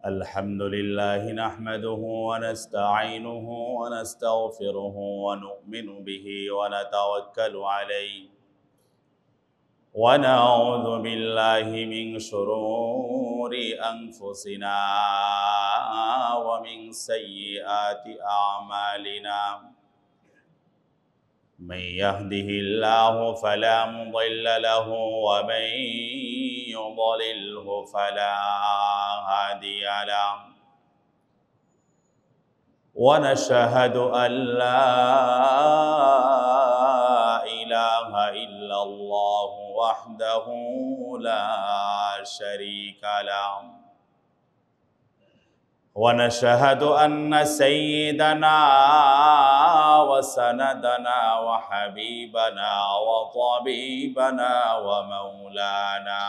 الحمد لله نحمده ونستعينه ونستغفره ونؤمن به ونتوكل عليه ونعوذ بالله من شرور أنفسنا ومن سيئات أعمالنا من يهده الله فلا مضل له ومن يضلله فلا هادي له ونشهد أن لا إله إلا الله وحده لا شريك له ونشهد أن سيدنا وسندنا وحبيبنا وطبيبنا ومولانا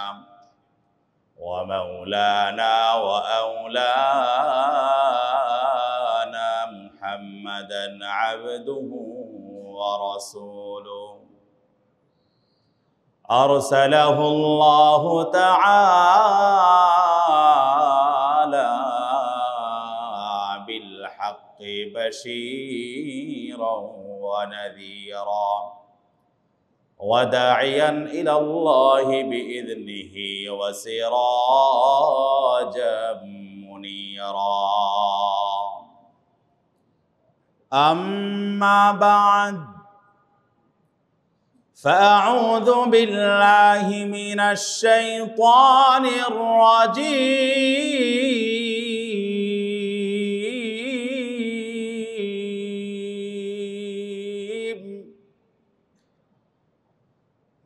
وأولانا محمدا عبده ورسوله أرسله الله تعالى بالحق بشيرا ونذيرا وداعيا إلى الله بإذنه وسراجا منيرا أما بعد فأعوذ بالله من الشيطان الرجيم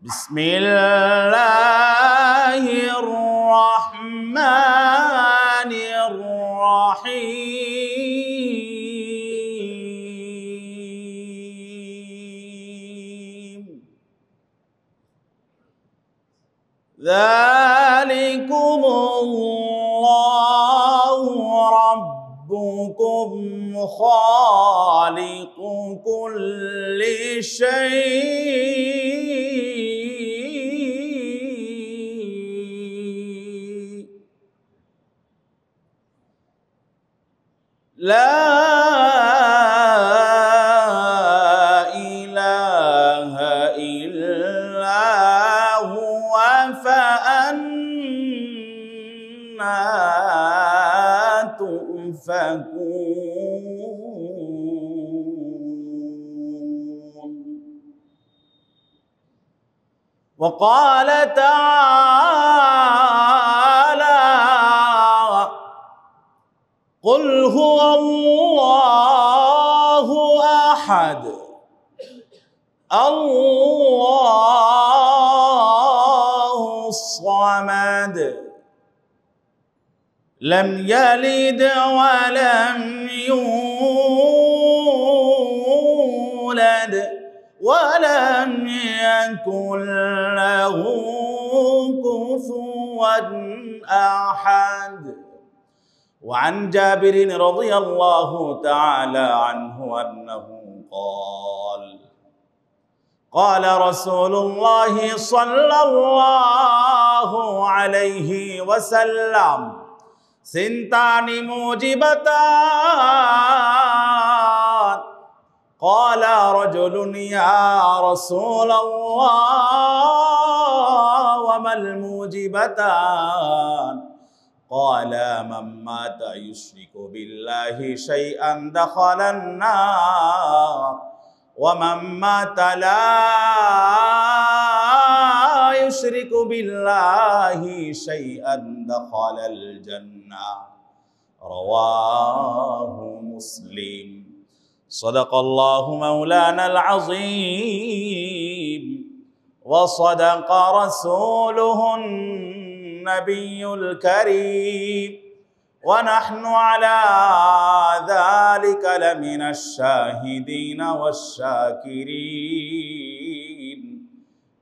بسم الله الرحمن الرحيم ذلكم الله ربكم خالق كل شيء لا إله إلا هو فأنا تؤفكون وقال تعالى قل هو الله أحد الله الصمد لم يلد ولم يولد ولم يكن له كفوا أحد وعن جابر رضي الله تعالى عنه أنه قال رسول الله صلى الله عليه وسلم سنتان موجبتان قال رجل يا رسول الله وما الموجبتان قال من مات يشرك بالله شيئا دخل النار ومن مات لا يشرك بالله شيئا دخل الجنة رواه مسلم صدق الله مولانا العظيم وصدق رسوله النبي الكريم ونحن على ذلك لمن الشاهدين والشاكرين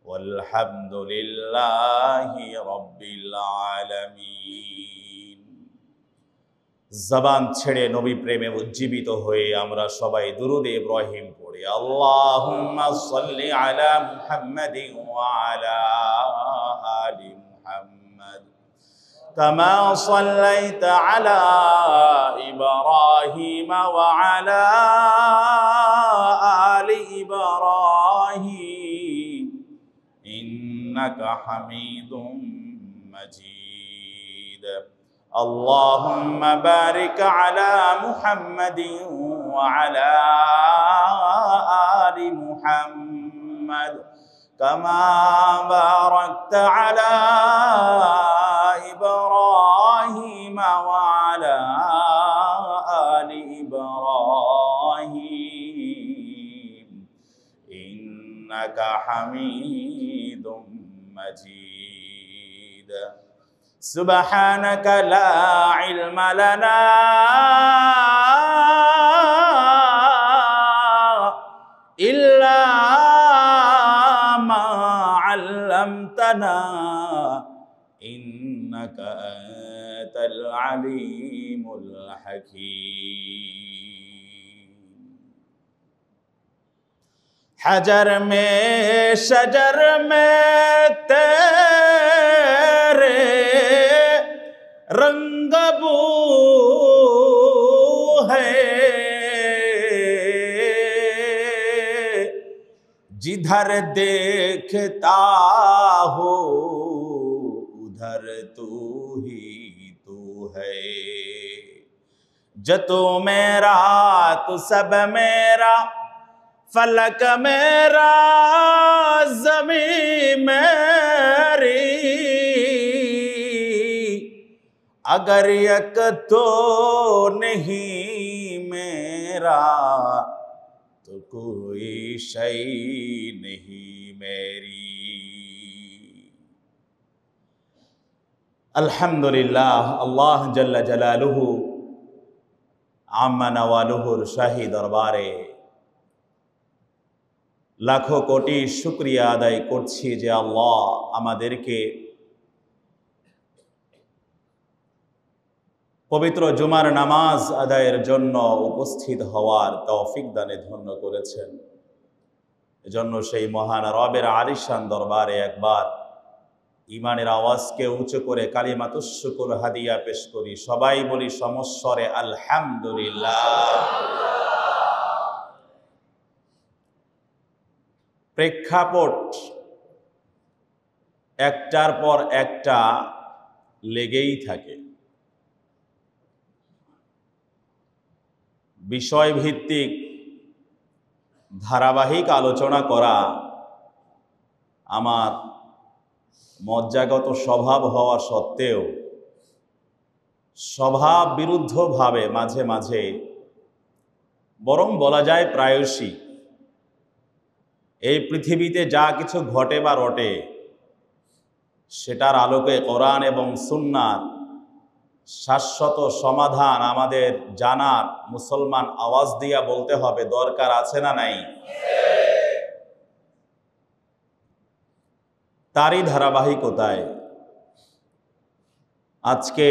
والحمد لله رب العالمين জবান ছেড়ে নবী প্রেমে উজ্জীবিত হয়ে আমরা সবাই দুরূদ ইব্রাহিম পড়ি আল্লাহুম্মা সাল্লি আলা মুহাম্মাদিন ওয়া আলা كما صليت على إبراهيم وعلى آل إبراهيم إنك حميد مجيد اللهم بارك على محمد وعلى آل محمد كما باركت على إبراهيم وعلى آل إبراهيم إنك حميد مجيد سبحانك لا علم لنا إلا ما علمتنا إنك أنت العليم الحكيم حجر में शजर में तेरे रंग बू है जिधर देखता हो उधर तू ही तू है जो तू मेरा तू सब मेरा फलक मेरा ज़मीन मेरी अगर एक तो नहीं मेरा तो कोई शय नहीं मेरी। अल्हम्दुलिल्लाह अल्लाह जल्ल जलालुहु आम्मा नवालुहुर शाही दरबारे लाखों कोटी शुक्रिया आदाय करছি যে আল্লাহ আমাদেরকে পবিত্র জুমার নামাজ আদায়ের জন্য উপস্থিত হওয়ার তৌফিক দানে ধন্য করেছেন। এজন্য সেই মহান রবের আলিশান দরবারে একবার ঈমানের আওয়াজকে উঁচু করে কালিমাতুশ শুকর হাদিয়া পেশ করি। সবাই বলি সমস্বরে আলহামদুলিল্লাহ। প্রেক্ষাপট একটার পর একটা লেগেই থাকে। বিষয়ভিত্তিক ধারাবাহিক আলোচনা করা আমার মজ্জাগত স্বভাব হওয়া সত্ত্বেও স্বভাব বিরুদ্ধভাবে মাঝে মাঝে বরং বলা যায় প্রায়শই এই পৃথিবীতে যা কিছু ঘটে বা রটে সেটার আলোকে কোরআন এবং সুন্নাহর শাশ্বত সমাধান আমাদের জানার মুসলমান আওয়াজ দিয়া বলতে হবে দরকার আছে না নাই? তারই ধারাবাহিকতায় আজকে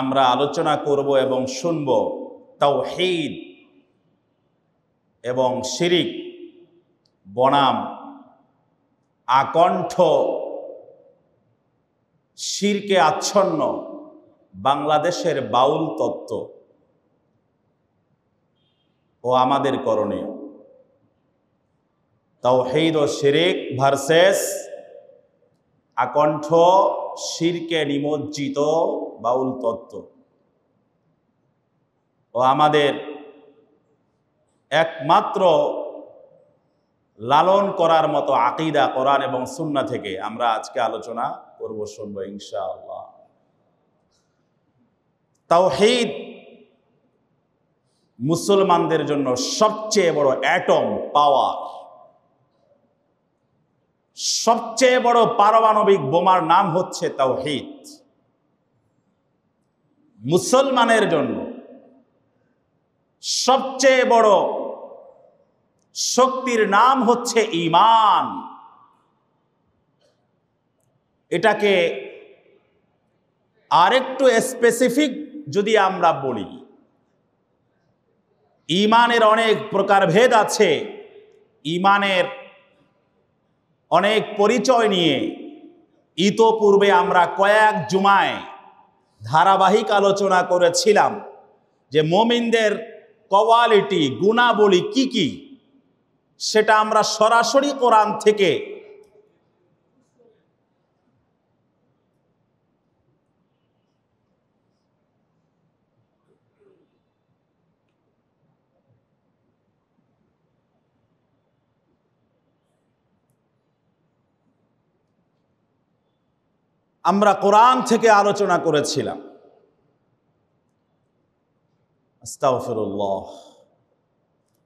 আমরা আলোচনা করব এবং শুনব তাওহীদ এবং শিরিক বনাম আকণ্ঠ শিরকে আচ্ছন্ন বাংলাদেশের বাউল তত্ত্ব ও আমাদের করণীয়। তাওহীদ ও শিরিক ভার্সেস আকণ্ঠ শিরকে নিমজ্জিত বাউল তত্ত্ব ও আমাদের একমাত্র লালন করার মতো আকীদা কোরআন এবং সুন্নাহ থেকে আমরা আজকে আলোচনা করব, শুনব ইনশাআল্লাহ। তাওহীদ মুসলমানদের জন্য সবচেয়ে বড় অ্যাটম পাওয়ার, সবচেয়ে বড় পারমাণবিক বোমার নাম হচ্ছে তাওহীদ। মুসলমানের জন্য সবচেয়ে বড় শক্তির নাম হচ্ছে ঈমান। এটাকে আরেকটু স্পেসিফিক যদি আমরা বলি, ঈমানের অনেক প্রকারভেদ আছে, ঈমানের অনেক পরিচয় নিয়ে ইতোপূর্বে আমরা কয়েক জুমায় ধারাবাহিক আলোচনা করেছিলাম যে মুমিনদের কোয়ালিটি, গুণাবলী কি কি, সেটা আমরা সরাসরি কোরআন থেকে আলোচনা করেছিলাম। আস্তাগফিরুল্লাহ,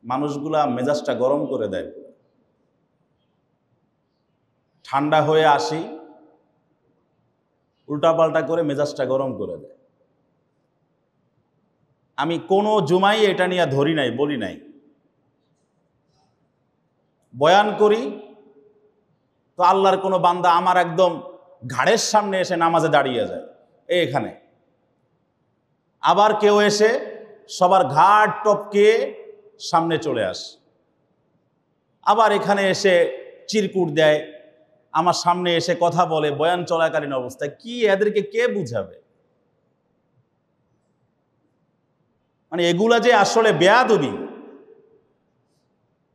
মানুষগুলা মেজাজটা গরম করে দেয়। ঠান্ডা হয়ে আসি, উল্টাপাল্টা করে মেজাজটা গরম করে দেয়। আমি কোনো জুমাই এটা নিয়ে ধরি নাই, বলি নাই। বয়ান করি তো আল্লাহর কোনো বান্দা আমার একদম ঘাড়ের সামনে এসে নামাজে দাঁড়িয়ে যায়, এখানে। আবার কেউ এসে সবার ঘাট টপকে সামনে চলে আসে, আবার এখানে এসে চিরকুট দেয়, আমার সামনে এসে কথা বলে বয়ান চলাকালীন অবস্থায়। কি এদেরকে কে বুঝাবে? মানে এগুলা যে আসলে বেয়াদবি,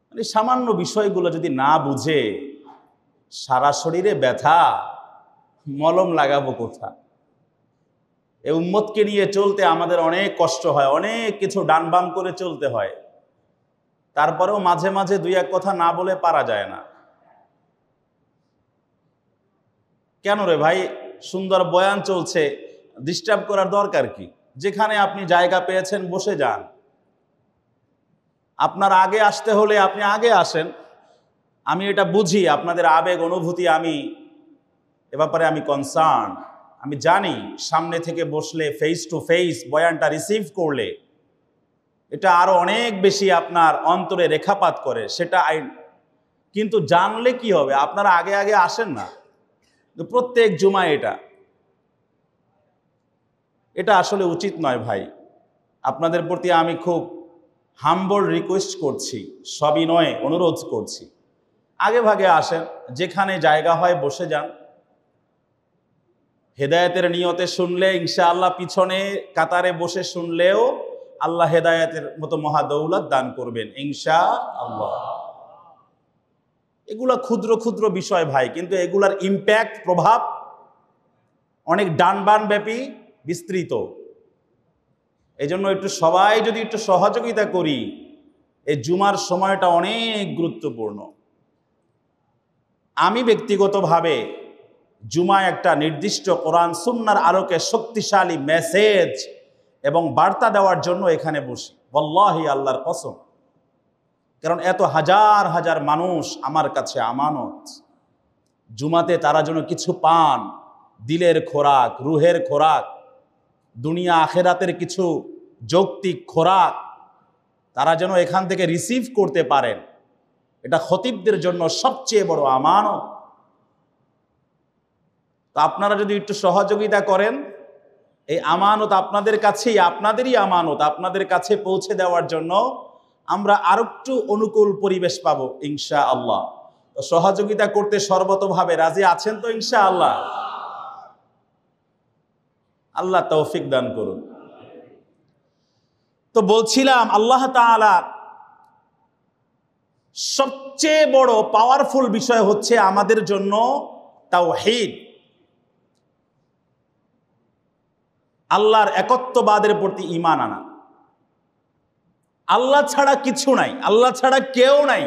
মানে সামান্য বিষয়গুলো যদি না বুঝে সারা শরীরে ব্যথা, মলম লাগাবো কোথা? এই উম্মতকে নিয়ে চলতে আমাদের অনেক কষ্ট হয়, অনেক কিছু ডান বাম করে চলতে হয়। তারপরেও মাঝে মাঝে দুই এক কথা না বলে পারা যায় না। কেন রে ভাই, সুন্দর বয়ান চলছে, ডিস্টার্ব করার দরকার কি? যেখানে আপনি জায়গা পেয়েছেন বসে যান। আপনার আগে আসতে হলে আপনি আগে আসেন। আমি এটা বুঝি, আপনাদের আবেগ অনুভূতি, আমি এ ব্যাপারে আমি কনসার্ন। আমি জানি সামনে থেকে বসলে, ফেস টু ফেস বয়ানটা রিসিভ করলে এটা আরো অনেক বেশি আপনার অন্তরে রেখাপাত করে, সেটা কিন্তু জানলে কি হবে? আপনারা আগে আগে আসেন না প্রত্যেক জুমায়। এটা আসলে উচিত নয় ভাই। আপনাদের প্রতি আমি খুব হাম্বল রিকোয়েস্ট করছি, সবই নয়, অনুরোধ করছি, আগে ভাগে আসেন, যেখানে জায়গা হয় বসে যান। হেদায়েতের নিয়তে শুনলে ইনশাআল্লাহ পিছনে কাতারে বসে শুনলেও আল্লাহ হেদায়েতের মতো মহাদৌলত দান করবেন ইনশাআল্লাহ। এগুলা ক্ষুদ্র ক্ষুদ্র বিষয় ভাই, কিন্তু এগুলার ইম্প্যাক্ট, প্রভাব অনেক ডানবান ব্যাপী, বিস্তৃত। এই জন্য একটু সবাই যদি একটু সহযোগিতা করি, এই জুমার সময়টা অনেক গুরুত্বপূর্ণ। আমি ব্যক্তিগতভাবে জুমায় একটা নির্দিষ্ট কোরআন সুন্নাহর আলোকে শক্তিশালী মেসেজ এবং বার্তা দেওয়ার জন্য এখানে বসি, ওয়াল্লাহি, আল্লাহর কসম। কারণ এত হাজার হাজার মানুষ আমার কাছে আমানত। জুমাতে তারা যেন কিছু পান, দিলের খোরাক, রুহের খোরাক, দুনিয়া আখেরাতের কিছু যৌক্তিক খোরাক তারা যেন এখান থেকে রিসিভ করতে পারেন। এটা খতিবদের জন্য সবচেয়ে বড় আমানত। তো আপনারা যদি একটু সহযোগিতা করেন, এই আমানত আপনাদের কাছেই, আপনাদেরই আমানত, আপনাদের কাছে পৌঁছে দেওয়ার জন্য আমরা আরো একটু অনুকূল পরিবেশ পাবো ইনশাআল্লাহ। তো সহযোগিতা করতে সর্বতভাবে রাজি আছেন তো ইনশাআল্লাহ? আল্লাহ তৌফিক দান করুন। তো বলছিলাম, আল্লাহ তাআলা সবচেয়ে বড় পাওয়ারফুল বিষয় হচ্ছে আমাদের জন্য তাওহীদ, আল্লাহর একত্ববাদের প্রতি ঈমান আনা। আল্লাহ ছাড়া কিছু নাই, আল্লাহ ছাড়া কেউ নাই।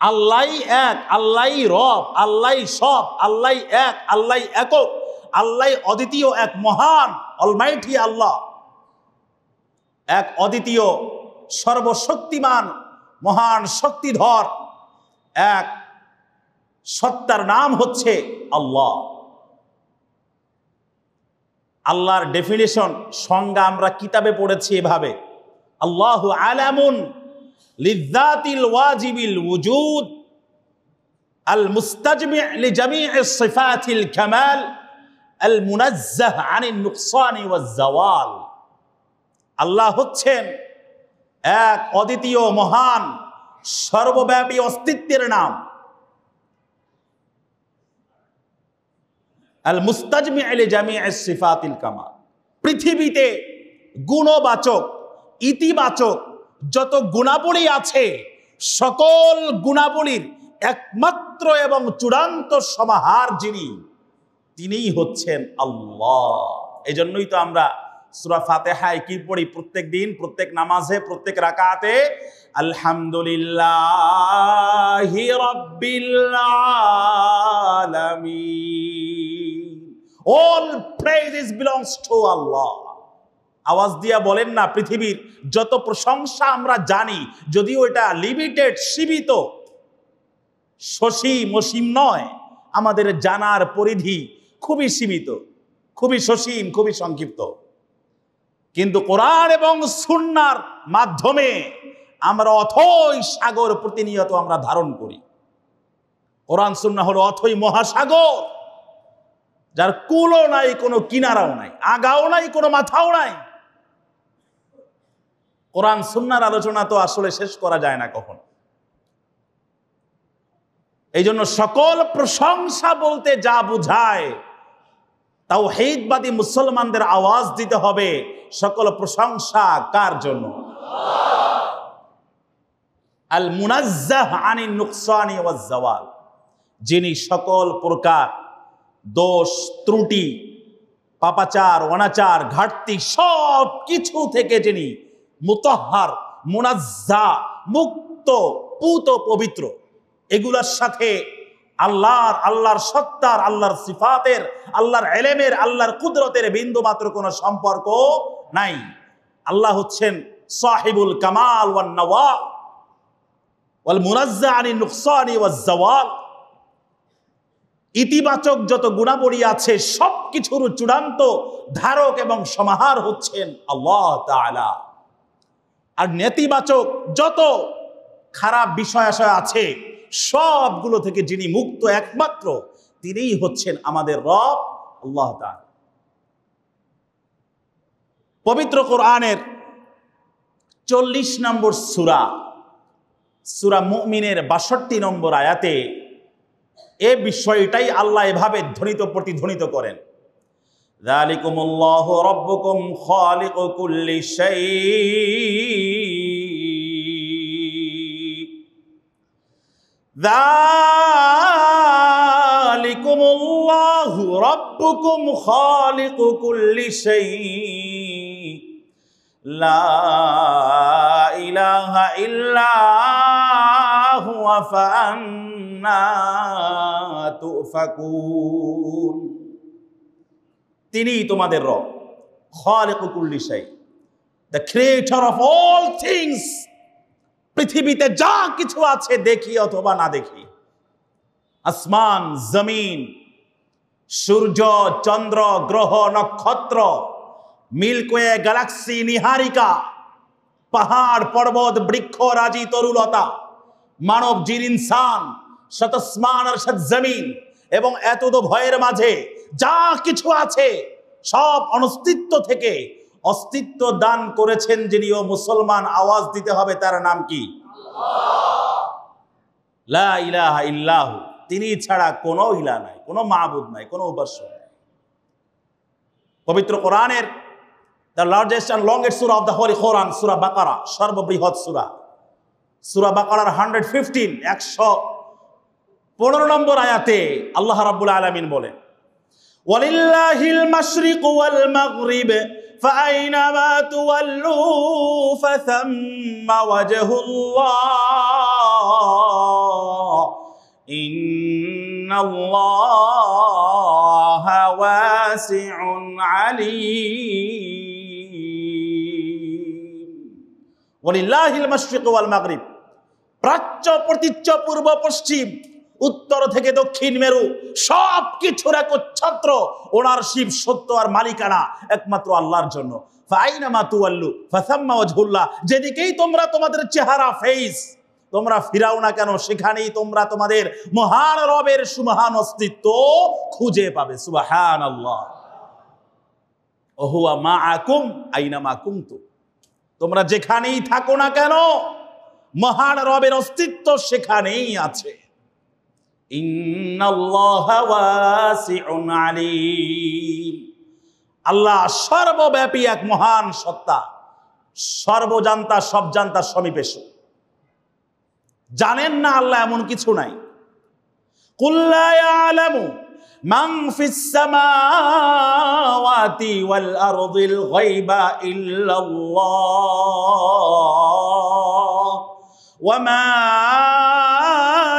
আল্লাহই এক, আল্লাহই রব, আল্লাহই সব, আল্লাহই এক, আল্লাহই একক, আল্লাহই অদ্বিতীয়, এক মহান অলমাইটি আল্লাহ, এক অদ্বিতীয় সর্বশক্তিমান মহান শক্তিধর এক সত্তার নাম হচ্ছে আল্লাহ। আল্লাহর ডেফিনেশন, সংজ্ঞা আমরা কিতাবে পড়েছি এভাবে: আল্লাহু আলামুন লিযাতিল ওয়াজিবিল ওয়ুজুদ আল মুস্তাজমি' লিজামি'is সিফাতিল কামাল আল মুনাজ্জাহ আনিন নুকসানি ওয়াজ জাওয়াল। আল্লাহ হচ্ছেন এক অদ্বিতীয় মহান সর্বব্যাপী অস্তিত্বের নাম। আল মুস্তাজমি আলি জামিআস সিফাতিল কামাল, পৃথিবীতে গুণবাচক ইতিবাচক যত গুণাবলী আছে সকল গুণাবলীর একমাত্র এবং চূড়ান্ত সমাহার যিনি, তিনিই হচ্ছেন আল্লাহ। এই জন্যই তো আমরা সূরা ফাতিহায় কি পড়ি প্রত্যেক দিন, প্রত্যেক নামাজে, প্রত্যেক রাকাতে? আলহামদুলিল্লাহি রাব্বিল আলামিন, অল প্রেইজ বিলংস টু আল্লাহ। আওয়াজ দিয়া বলেন না, পৃথিবীর যত প্রশংসা আমরা জানি, যদিও এটা লিমিটেড, সীমিত, সসীম অসীম নয়, আমাদের জানার পরিধি খুবই সীমিত, খুবই সসীম, খুবই সংক্ষিপ্ত। কিন্তু কোরআন এবং সুন্নাহর মাধ্যমে আমরা অথই সাগর প্রতিনিয়ত আমরা ধারণ করি। কোরআন সুন্নাহ হলো অথই মহাসাগর, যার কুলও নাই, কোনো কিনারাও নাই, আগাও নাই, কোনো মাথাও নাই। কোরআন সুন্নাহর আলোচনা তো আসলে শেষ করা যায় না কখন। এই জন্য সকল প্রশংসা বলতে যা বুঝায়, তাওহীদবাদী মুসলমানদের আওয়াজ দিতে হবে, সকল প্রশংসা কার জন্য? আল মুনাজ্জাহ আনিন নুকসানি ওয়াজ জাওয়াল, যিনি সকল প্রকার দোষ ত্রুটি, পাপাচার, অনাচার, ঘাটতি সব কিছু থেকে যিনি মুতাহহার, মুনাজ্জাহ, মুক্ত, পুত, পবিত্র। এগুলোর সাথে আল্লাহর সত্তার, আল্লাহর সিফাতের, আল্লাহর ইলমের, আল্লাহর কুদরতের বিন্দু মাত্র কোনো সম্পর্ক নাই। আল্লাহ হচ্ছেন সাহিবুল কামাল ওয়ান নওয়া ওয়াল মুনাজ্জাহ আনিন নুকসানি ওয়াজ জাওয়াল। ইতিবাচক যত গুণাবলী আছে সবকিছুর চূড়ান্ত ধারক এবং সমাহার হচ্ছেন আল্লাহ তাআলা। আর নেতিবাচক যত খারাপ বিষয় আশয় আছে সবগুলো থেকে যিনি মুক্ত একমাত্র, তিনিই হচ্ছেন আমাদের রব আল্লাহ তাআলা। পবিত্র কোরআনের 40 নম্বর সূরা, সূরা মুমিনের 62 নম্বর আয়াতে এ বিষয়টাই আল্লাহ এভাবে প্রতিধ্বনিত করেন, যালিকুমুল্লাহু রাব্বুকুম খালিকু কুল্লি শাই, যালিকুমুল্লাহু রাব্বুকুম খালিকু কুল্লি শাই, লা ইলাহা ইল্লা হুয়া ফাআন্না তুফাকুন। তিনিই তোমাদের রব, খালিকু কুল্লি শাই, the creator of all things. পৃথিবীতে যা কিছু আছে দেখি অথবা না দেখি, আসমান, জমিন, সূর্য, চন্দ্র, গ্রহ, নক্ষত্র, মিল্কওয়ে, গ্যালাক্সি, নিহারিকা, পাহাড়, পর্বত, বৃক্ষ, রাজি, তরুলতা, মানব, জিন, ইনসান, শতসমান আর শত জমিন, এবং এতদ ভয়ের মাঝে যা কিছু আছে সব অনস্তিত্ব থেকে অস্তিত্ব দান করেছেন যিনি। ও মুসলমান, আওয়াজ দিতে হবে, তার নাম কি? আল্লাহ। লা ইলাহা ইল্লাহু, তিনি ছাড়া কোনো ইলাহ নাই, কোনো মাবুদ নাই, কোনো উপাস্য নাই। পবিত্র কোরআনের the largest and longest surah of the Holy Quran, surah Baqarah, সর্ববৃহৎ সূরা, সূরা বাকারার 115 নম্বর আয়াতে আল্লাহ রাব্বুল আলামিন বলেন, ওয়ালিল্লাহিল মাশরিকু ওয়াল মাগরিব ফাআইনামা তুওয়াল্লু ফাথাম্মা ওয়াজহুল্লাহ ইন্নাল্লাহা ওয়াসিউন আলীম। ওয়ালিল্লাহিল মাশরিকু ওয়াল মাগরিব, প্রাচ্য, প্রতীচ্য, পূর্ব, পশ্চিম, উত্তর থেকে দক্ষিণ মেরু সব কিছুর একচ্ছত্র ওনারশিপ, সত্য আর মালিকানা একমাত্র আল্লাহর জন্য। ফাআইনামা তুওয়াল্লু ফাসাম্মা ওয়াজহুল্লাহ, যেদিকেই তোমরা তোমাদের চেহারা, ফেস তোমরা ফিরাও না কেন, সেখানেই তোমরা তোমাদের মহান রবের সুমহান অস্তিত্ব খুঁজে পাবে। সুবহানাল্লাহ। ওয়া হুয়া মাআকুম আইনামা কুনতুম, তোমরা যেখানেই থাকো না কেন মহান রবের অস্তিত্ব সেখানেই আছে। ইন্নাল্লাহা ওয়াসিউন আলীম। আল্লাহ সর্বব্যাপী এক মহান সত্তা, সর্বজান্তা, সব জান্তার সমীপেশ। জানেন না আল্লাহ এমন কিছু নাই। কুল লা ইয়ালামু মান ফিস সামাওয়াতি ওয়াল আরদিল গায়বা ইল্লাল্লাহ ওয়া মা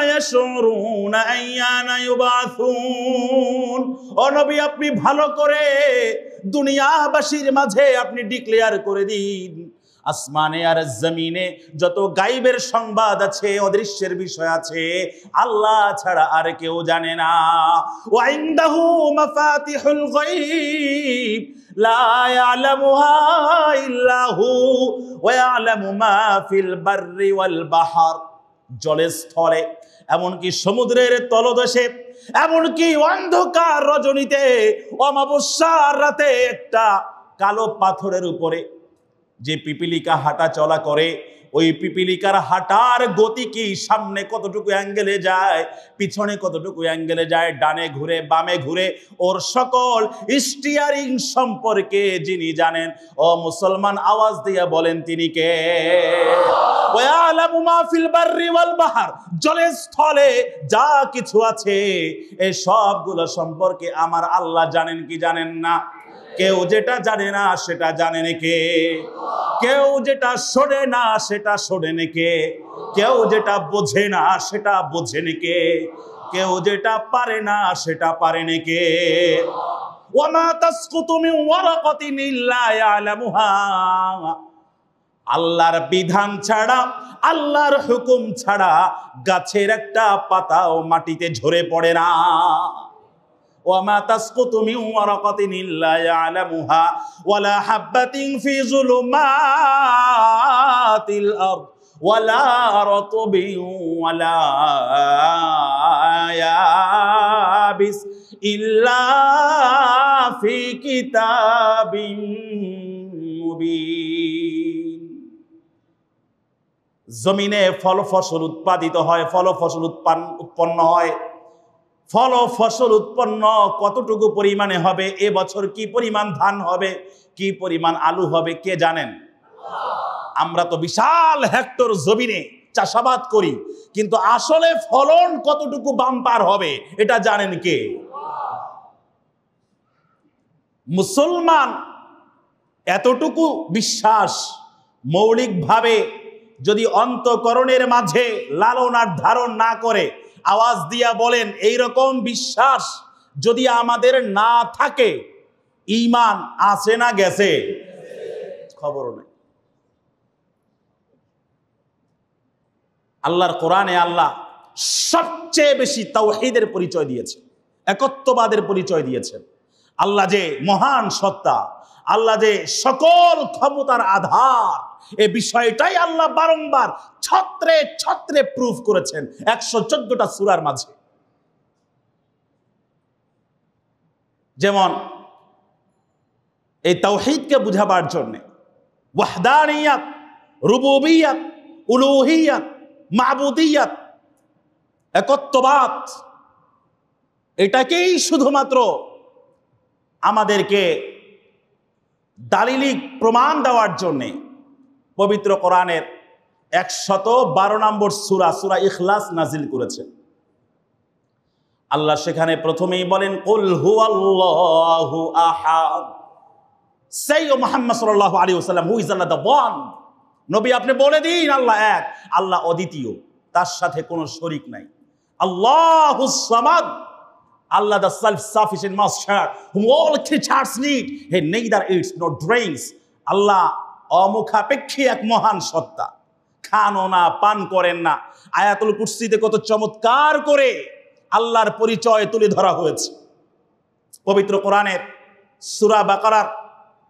ইয়াশউরুনা আইয়ানা ইউবাসুন। ও নবী, আপনি ভালো করে দুনিয়াবাসীর মাঝে আপনি ডিক্লেয়ার করে দিন, আসমানে আর জমিনে যত গায়বের সংবাদ আছে, অদৃশ্যের বিষয় আছে, আল্লাহ ছাড়া আর কেউ জানে না। ওয়া ইনদাহু মাফাতিহুল গায়ব লা ইয়ালামুহা ইল্লা হু ওয়া ইয়ালামু মা ফিল বাররি ওয়াল বাহর। জলে স্থলে, এমনকি সমুদ্রের তলদেশে, এমনকি অন্ধকার রজনীতে, অমাবস্যার রাতে একটা কালো পাথরের উপরে যে পিপিলিকা হাঁটা চলা করে, ওই পিপিলিকার হাঁটার গতি কি, সামনে কতটুকু অ্যাঙ্গেলে যায়, পিছনে কতটুকু অ্যাঙ্গেলে যায়, ডানে ঘুরে বামে ঘুরে, ওর সকল স্টিয়ারিং সম্পর্কে যিনি জানেন, ও মুসলমান আওয়াজ দিয়ে বলেন তিনি কে? ওয়ালামু মা ফিল বাররি ওয়াল বাহর। জলে স্থলে যা কিছু আছে এই সবগুলো সম্পর্কে আমার আল্লাহ জানেন কি জানেন না? কেউ যেটা জানে না সেটা জানেন কে? কেউ যেটা শোনে না সেটা শোনেন কে? কেউ যেটা বোঝে না সেটা বোঝেন কে? কেউ যেটা পারে না সেটা পারেন কে? ওয়া মা তাসকুতু মিন ওয়ারাকাতিন ইল্লা ইয়ালামুহা। আল্লাহর বিধান ছাড়া, আল্লাহর হুকুম ছাড়া গাছের একটা পাতাও মাটিতে ঝরে পড়ে না। وما تسقط من ورقة إلا يعلمها ولا حبة في ظلمات الأرض ولا رطب ولا يابس إلا في كتاب مبين। জমিনে ফল ফসল উৎপাদিত হয়, ফল ফসল উৎপন্ন হয়। ফল ফসল উৎপন্ন কতটুকু পরিমাণে হবে, এবছর কি পরিমাণ ধান হবে, কি পরিমাণ আলু হবে, কে জানেন? আমরা তো বিশাল হেক্টর জমিনে চাষাবাদ করি, কিন্তু আসলে ফলন কতটুকু বাম্পার হবে এটা জানেন কে? মুসলমান এতটুকু বিশ্বাস মৌলিকভাবে যদি অন্তঃকরণের মাঝে লালন আর ধারণ না করে, আওয়াজ দিয়া বলেন এইরকম বিশ্বাস যদি আমাদের না থাকে, ঈমান আছে না গেছে? খবর নেই। আল্লাহর কোরআনে আল্লাহ সবচেয়ে বেশি তাওহীদের পরিচয় দিয়েছে, একত্ববাদের পরিচয় দিয়েছেন। আল্লাহ যে মহান সত্তা, আল্লাহ যে সকল ক্ষমতার আধার, এই বিষয়টাই আল্লাহ বারংবার ছত্রে ছত্রে প্রুফ করেছেন 114টা সূরার মাঝে। যেমন এই তাওহীদকে বুঝাবার জন্য ওয়াহদানিয়াত, রুবুবিয়াত, উলুহিয়াত, মাবুদিয়াত, একত্ববাদ, এটাকেই শুধুমাত্র আমাদেরকে দালিলিক প্রমাণ দেওয়ার জন্যে পবিত্র কোরআনের 112 নম্বর সূরা, সূরা ইখলাস নাজিল করেছেন। আল্লাহ সেখানে প্রথমেই বলেন কুল হুয়াল্লাহু আহাদ। সেই মুহাম্মদ সাল্লাল্লাহু আলাইহি ওয়াসাল্লাম, who is Allah the one. নবী আপনি বলে দিন আল্লাহ এক, আল্লাহ অদ্বিতীয়, তার সাথে কোনো শরীক নাই। আল্লাহুস Samad, Allah the self-sufficient master whom all creatures need, he neither eats nor drinks. আল্লাহ অমুখাপেক্ষী এক মহান সত্তা, খানও না পান করেন না। আয়াতুল কুরসিতে কত চমৎকার করে আল্লাহর পরিচয় তুলে ধরা হয়েছে। পবিত্র কোরআনের সূরা বাকারার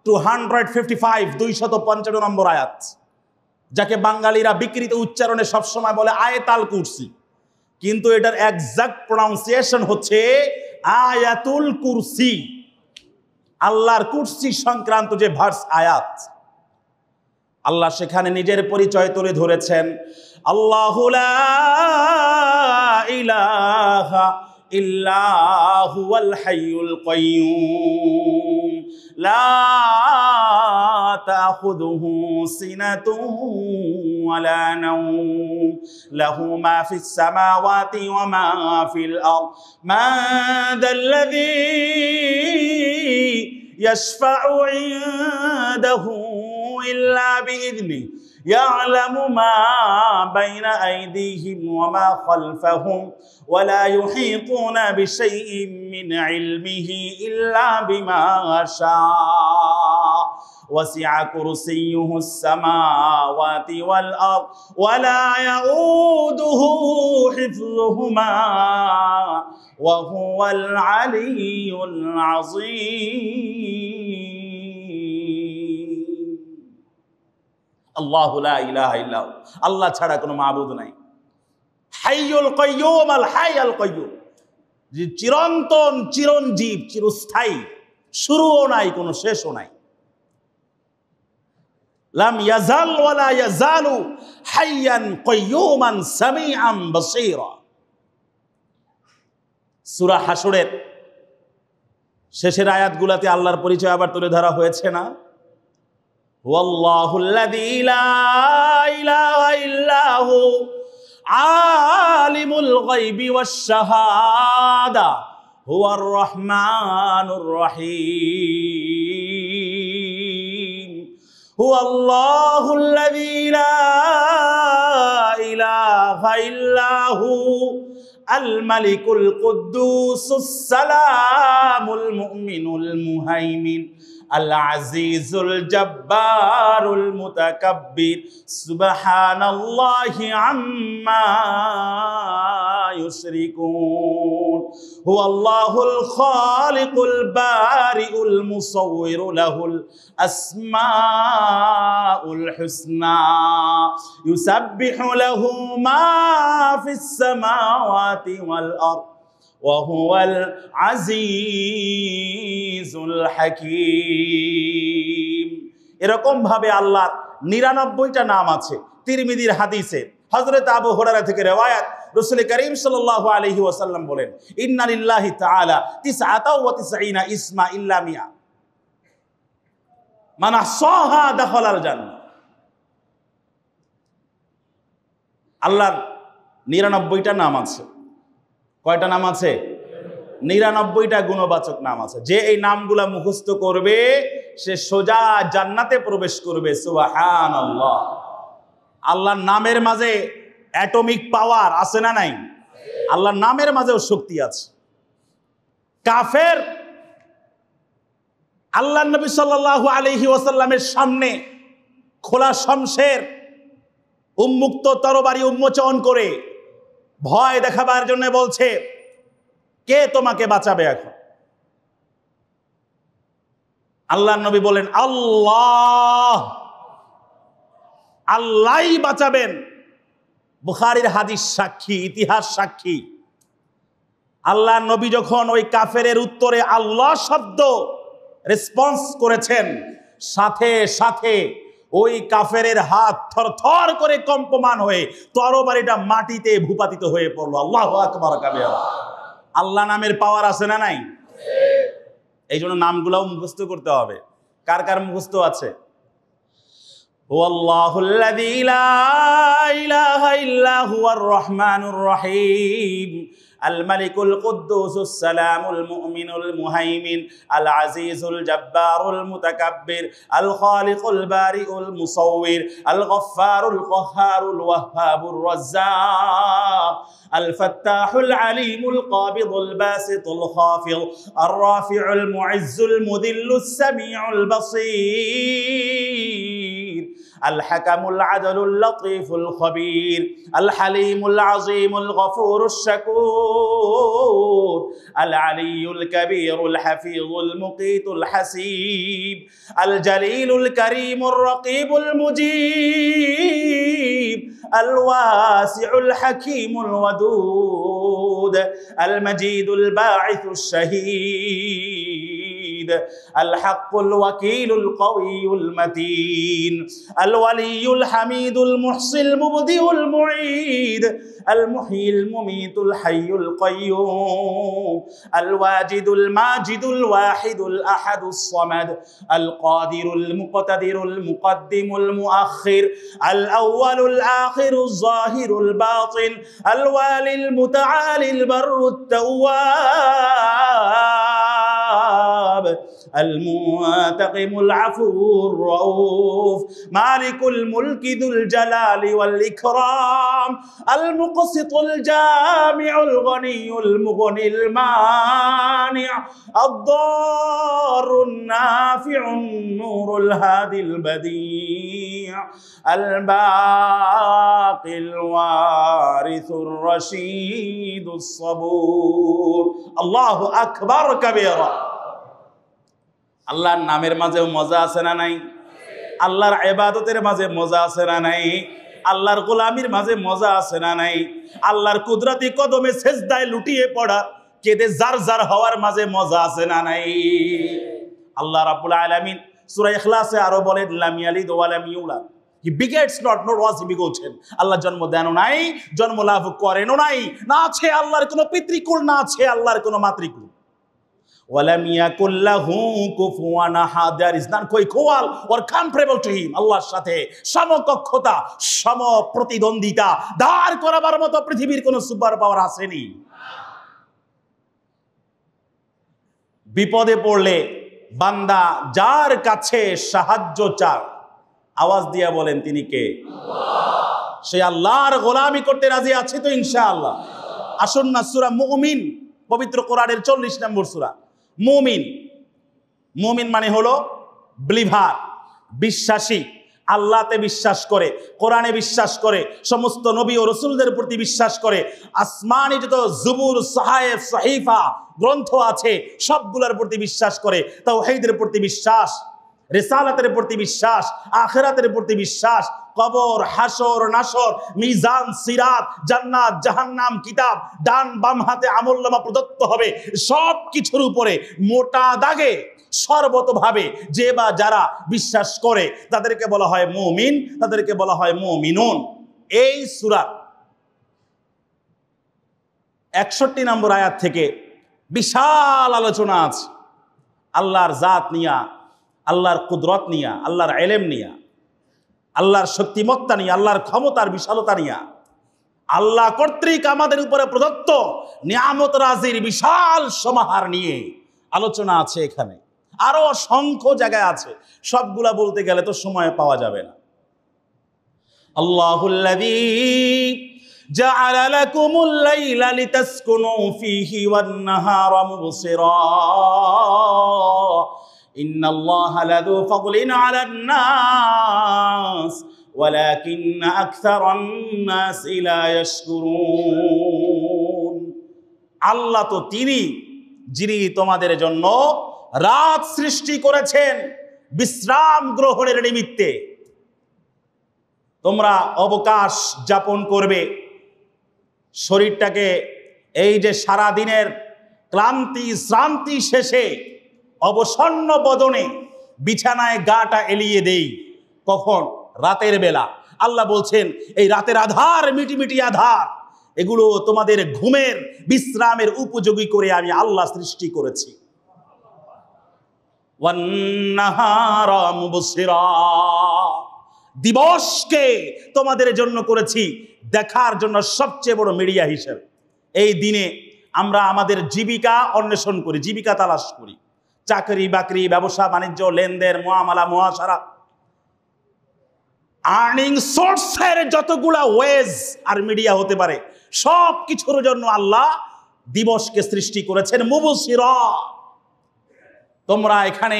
255 নম্বর আয়াত, যাকে বাঙালিরা বিকৃত উচ্চারণে সবসময় বলে আয়াতুল কুরসি, কিন্তু এটার এক্সাক্ট প্রনাউন্সিয়েশন হচ্ছে আয়াতুল কুরসি। আল্লাহর কুরসি সংক্রান্ত যে ভার্স আয়াত, আল্লাহ সেখানে নিজের পরিচয় তুলে ধরেছেন, আল্লাহু লা ইলাহা ইল্লা হুয়াল হাইয়ুল কাইয়্যুম লা তাখুযুহু সিনাতুন ওয়ালা নাওম লাহু মা ফিস সামাওয়াতি ওয়া মা ফিল আরদ মান যাল্লাযী ইয়াশফা'ু ইনদাহু ইল্লা বিইذনিহি يعلم ما بين أيديهم وما خلفهم ولا يحيطون بشيء من علمه إلا بما شاء وسع كرسيه السماوات والأرض ولا يؤوده حفظهما وهو العلي العظيم আল্লাহু লা ইলাহা ইল্লাহু, আল্লাহ ছাড়া কোনো মাবুদ নাই। হাইয়ুল কাইয়্যুম, আল হাই আল কাইয়্যুম, যে চিরন্তন, চিরঞ্জীব, চিরস্থায়ী, শুরুও নাই কোনো শেষও নাই। লাম ইয়াজাল ওয়া লা ইয়াজালু হাইয়ান কাইয়্যুমান সামিআন বাসীরা। সূরা হাশরের শেষের আয়াতগুলোতে আল্লাহর পরিচয় আবার তুলে ধরা হয়েছে না? ওয়াল্লাহুল্লাযী লা ইলাহা ইল্লা হু আলিমুল গায়বি ওয়াশ শাহাদা হুয়ার রহমানুর রহিম। হুয়াল্লাহুল্লাযী লা ইলাহা ইল্লা হু আল মালিকুল কুদ্দুসুস সালামুল মুমিনুল মুহাইমিন আল আজিজুল জব্বারুল মুতাকাব্বির সুবহানাল্লাহি আম্মা ইউশরিকুন। হুয়াল্লাহুল খালিকুল বারিউল মুসাউবিরু লাহুল আসমাউল হুসনা ইউসাব্বিহু লাহু মা ফিস সামাওয়াতি ওয়াল আরদ ওয়া হুয়াল আজিজুল হাকীম। এরকম ভাবে আল্লাহর 99টা নাম আছে। তিরমিজির হাদিসে হযরত আবু হুরায়রা থেকে রিওয়ায়াত, রাসূল করিম সাল্লাল্লাহু আলাইহি ওয়াসাল্লাম বলেন, ইন্না লিল্লাহি তাআলা 99 ইসমা ইল্লা মিয়া মান আহসাহা দাখালাল জান্নাহ। আল্লাহর 99টা নাম আছে। কয়টা নাম আছে? 99টা গুণবাচক নাম আছে। যে এই নামগুলা মুখস্থ করবে সে সোজা জান্নাতে প্রবেশ করবে। সুবহানাল্লাহ। আল্লাহর নামের মাঝে অ্যাটমিক পাওয়ার আছে না নাই? আল্লাহর নামের মাঝেও শক্তি আছে। কাফের আল্লাহর নবী সাল্লাল্লাহু আলাইহি ওয়াসাল্লামের সামনে খোলা শমশের উন্মুক্ত তরবারি উন্মোচন করে ভয় দেখাবার জন্য বলছে, কে তোমাকে বাঁচাবে এখন? আল্লাহর নবী বলেন, আল্লাহ, আল্লাহই বাঁচাবেন। বুখারীর হাদিস সাক্ষী, ইতিহাস সাক্ষী। আল্লাহর নবী যখন ওই কাফেরের উত্তরে আল্লাহ শব্দ রেসপন্স করেছেন, সাথে সাথে ওই কাফেরের হাত থরথর করে কম্পমান হয়ে তরবারিটা মাটিতে ভূপাতিত হয়ে পড়লো। আল্লাহু আকবার কাবিরা। আল্লাহ নামের পাওয়ার আছে না নাই? এই জন্য নামগুলাও মুখস্থ করতে হবে। কার কার মুখস্থ আছে? হুয়াল্লাহুল্লাযী লা ইলাহা ইল্লা হুয়ার রহমানুর রহিম আল মালিকুল কুদ্দুসুস সালামুল মুমিনুল মুহাইমিন আল আজিজুল জব্বারুল মুতাকাব্বির আল খালিকুল বারিউল মুসাউবির আল গফফারুল কাহ্হারুল ওয়াহ্হাবুর রাজ্জাক আল ফাত্তাহুল আলিমুল কাবিদুল বাসিতুল খাফিদ আর রাফিউল মুইজ্জুল মুদিল্লুস সামিউল বাসীর الحكم العدل اللطيف الخبير الحليم العظيم الغفور الشكور العلي الكبير الحفيظ المقيت الحسيب الجليل الكريم الرقيب المجيب الواسع الحكيم الودود المجيد الباعث الشهيد الحق الوكيل القوي المتين الولي الحميد المحصي المبدئ المعيد المحيي المميت الحي القيوم الواجد الماجد الواحد الأحد الصمد القادر المقتدر المقدم المؤخر الأول الآخر الظاهر الباطن الوالي المتعالي البر التواب المنتقم العفو الرؤوف مالك الملك ذو الجلال والإكرام المقسط الجامع الغني المغني المانع الضار النافع النور الهادي البديع الباقي الوارث الرشيد الصبور الله أكبر كبيرا আল্লাহর নামের মাঝেও মজা আছে না নাই? আল্লাহর ইবাদতের মাঝে মজা আছে না নাই? আল্লাহর গোলামির মাঝে মজা আছে না নাই? আল্লাহর কুদরতি কদমে সেজদায় লুটিয়ে পড়া কেঁদে জার জার হওয়ার মাঝে মজা আছে না নাই? আল্লাহ রাব্বুল আলামিন সূরা ইখলাসে আরো বলেন লাম ইয়ালিদ ওয়া লাম ইউলাদ, হি বিগেটস নট, নট ওয়াজ হি বিগোটেন। আল্লাহ জন্ম দেনও নাই, জন্ম লাভ করেনও নাই, না আছে আল্লাহর কোনো পিতৃকুল, না আছে আল্লাহর কোনো মাতৃকুল। ওয়ালাম ইয়াকুল লাহু কুফুয়ান আহাদ, there is none coequal or comparable to him. আল্লাহর সাথে সমকক্ষতা, সমপ্রতিদ্বন্দ্বিতা দাঁড় করাবার মতো পৃথিবীর কোনো সুপার পাওয়ার আসেনি। বিপদে পড়লে বান্দা যার কাছে সাহায্য চায় আওয়াজ দিয়া বলেন তিনি কে? আল্লাহ। সে আল্লাহর গোলামি করতে রাজি আছে তো ইনশাআল্লাহ। আসুন না সূরা মুমিন, পবিত্র কোরআনের 40 নম্বর সূরা মুমিন। মুমিন মানে হলো বিলিভার, বিশ্বাসী, আল্লাহতে বিশ্বাস করে, কোরআনে বিশ্বাস করে, সমস্ত নবী ও রাসূলদের প্রতি বিশ্বাস করে, আসমানি যত জুবুর সাহায়েফ সহিফা গ্রন্থ আছে সবগুলোর প্রতি বিশ্বাস করে, তাওহীদের প্রতি বিশ্বাস, রিসালাতের প্রতি বিশ্বাস, আখিরাতের প্রতি বিশ্বাস, কবর, হাসর, নাসর, মিজান, সিরাত, জান্নাত, জাহান্নাম, কিতাব, ডান বাম হাতে আমলনামা প্রদত্ত হবে, সব কিছুর উপরে মোটা দাগে সর্বতভাবে যে বা যারা বিশ্বাস করে তাদেরকে বলা হয় মুমিন, তাদেরকে বলা হয় মুমিনুন। এই সূরা 61 নম্বর আয়াত থেকে বিশাল আলোচনা আছে আল্লাহর জাত নিয়া, আল্লাহর কুদরত নিয়া, আল্লাহর ইলম নিয়া, আল্লাহর শক্তিমত্তা নিয়া, আল্লাহর ক্ষমতার বিশালতা নিয়া, আল্লাহ কর্তৃক আমাদের উপরে প্রদত্ত নিয়ামত রাজির বিশাল সমাহার নিয়ে আলোচনা আছে এখানে। আরো অসংখ্য জায়গায় আছে, সবগুলা বলতে গেলে তো সময় পাওয়া যাবে না। আল্লাহুল্লাযী জাআলা লাকুমুল লাইলা লিতাসকুনু ফীহি ওয়ান নাহারা মুবসিরা ইন্নাল্লাহা লাযু ফাদলিন আলান নাস ওয়ালাকিন্না আকসারান নাসি লা ইয়াশকুরুন। আল্লাহ তো তিনি যিনি তোমাদের জন্য রাত সৃষ্টি করেছেন বিশ্রাম গ্রহণের নিমিত্তে। তোমরা অবকাশ যাপন করবে, শরীরটাকে এই যে সারা দিনের ক্লান্তি শ্রান্তি শেষে অবসন্ন বদনে বিছানায় গাটা এলিয়ে দেই, কখন? রাতের বেলা। আল্লাহ বলছেন এই রাতের আধার, মিটিমিটি আধার, এগুলো তোমাদের ঘুমের বিশ্রামের উপযোগী করে আমি আল্লাহ সৃষ্টি করেছি। দিবসকে তোমাদের জন্য করেছি দেখার জন্য সবচেয়ে বড় মিডিয়া হিসেবে। এই দিনে আমরা আমাদের জীবিকা অন্বেষণ করি, জীবিকা তালাশ করি, চাকরি বাকরি, ব্যবসা বাণিজ্য, লেনদেন, মুআমালা, মুআশারা, আর্নিং সোর্সের যতগুলা ওয়েজ আর মিডিয়া হতে পারে সব কিছুর জন্য আল্লাহ দিবসকে সৃষ্টি করেছেন মুবসিরা। তোমরা এখানে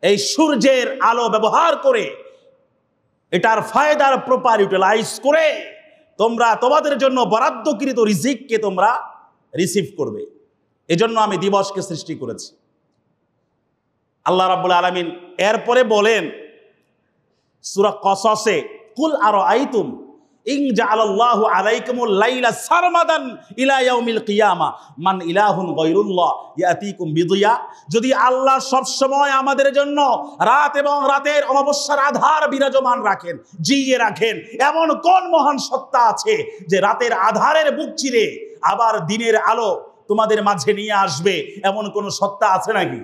এই সূর্যের আলো ব্যবহার করে এটার ফায়দার প্রপার ইউটিলাইজ করে তোমরা তোমাদের জন্য বরাদ্দকৃত রিজিককে তোমরা রিসিভ করবে। এজন্য আমি দিবসকে সৃষ্টি করেছি। আল্লাহ রাব্বুল আলামিন এরপরে বলেন সূরা কসসে, কুল আরাআইতুম ইন জাআলাল্লাহু আলাইকুমুল লাইলা সারমাদান ইলা ইয়াউমিল কিয়ামা মান ইলাহুন গায়রুল্লাহ ইয়াতিকুম বিদিয়া। যদি আল্লাহ সব সময় আমাদের জন্য রাত এবং রাতের অমাবস্যার আধার বিরাজমান রাখেন, জিইয়ে রাখেন, এমন কোন মহান সত্তা আছে যে রাতের আধারের বুক চিরে আবার দিনের আলো তোমাদের মাঝে নিয়ে আসবে? এমন কোন সত্তা আছে নাকি?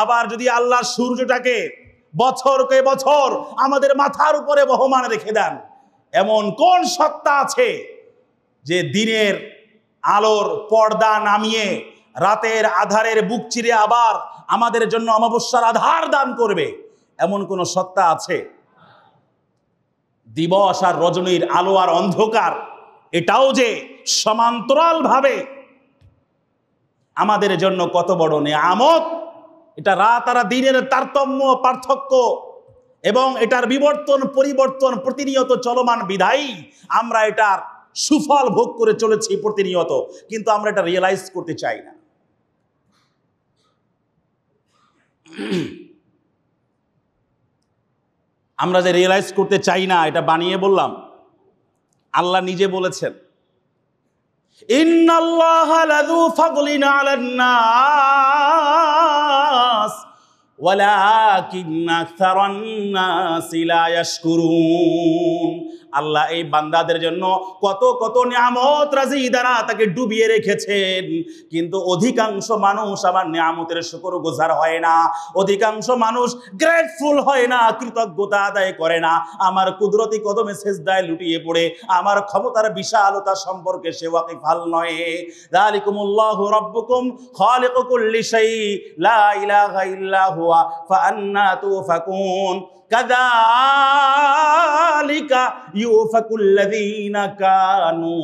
আবার যদি আল্লাহ সূর্যটাকে বছরকে বছর আমাদের মাথার উপরে বহমান রেখে দেন, এমন কোন সত্তা আছে যে দিনের আলোর পর্দা নামিয়ে রাতের আধারের বুক চিরে আবার আমাদের জন্য অমাবস্যার আধার দান করবে? এমন কোন সত্তা আছে? দিবস আর রজনীর আলো আর অন্ধকার, এটাও যে সমান্তরালভাবে আমাদের জন্য কত বড় নেয়ামত! এটা রাত আর দিনের তারতম্য, পার্থক্য এবং এটার বিবর্তন পরিবর্তন প্রতিনিয়ত চলমান বিধায় আমরা এটার সুফল ভোগ করে চলেছি প্রতিনিয়ত, কিন্তু আমরা এটা রিয়েলাইজ করতে চাই না। আমরা যে রিয়েলাইজ করতে চাই না, এটা বানিয়ে বললাম? আল্লাহ নিজে বলেছেন, ইন্নাল্লাহা লাযু ফাদলিন আলান নাস ওয়ালাকিন্না আকসারান নাসি লা ইয়াশকুরুন। আল্লাহ এই বান্দাদের জন্য কত কত নিয়ামত রাজি দ্বারা তাকে ডুবিয়ে রেখেছেন, কিন্তু অধিকাংশ মানুষ আমার নিয়ামতের শুকরগুজার হয় না, অধিকাংশ মানুষ গ্রেটফুল হয় না, কৃতজ্ঞতা আদায় করে না, আমার কুদরতি কদমে সেজদায় লুটিয়ে পড়ে আমার ক্ষমতার বিশালতা সম্পর্কে সে ওয়াকিফাল নয়। যালিকুমুল্লাহু রাব্বুকুম খালিকু কুল্লি শাই লা ইলাহা ইল্লা হুয়া ফাআন্না তুফাকুন। কাযালিকা ইউফাকুল্লাযীনা কানু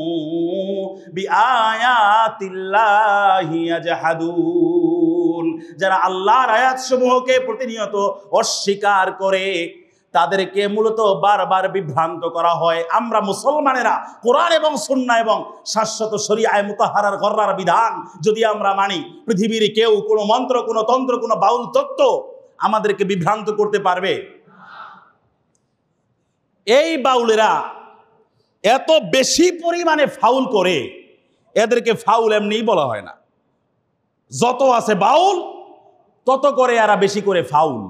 বিআয়াতিল্লাহি ইয়াজহাদুন। যারা আল্লাহর আয়াতসমূহকে প্রতিনিয়ত অস্বীকার করে তাদেরকে মূলত বারবার বিভ্রান্ত করা হয়। আমরা মুসলমানেরা কোরআন এবং সুন্নাহ এবং শাশ্বত শরীআয়ে মুতাহহারার গর্রার বিধান যদি আমরা মানি, পৃথিবীর কেউ কোনো মন্ত্র, কোনো তন্ত্র, কোনো বাউল তত্ত্ব আমাদেরকে বিভ্রান্ত করতে পারবে? এই বাউলেরা এত বেশি পরিমাণে ফাউল করে, এদেরকে ফাউল এমনিই বলা হয় না। যত আছে বাউল তত করে এরা বেশি করে ফাউল।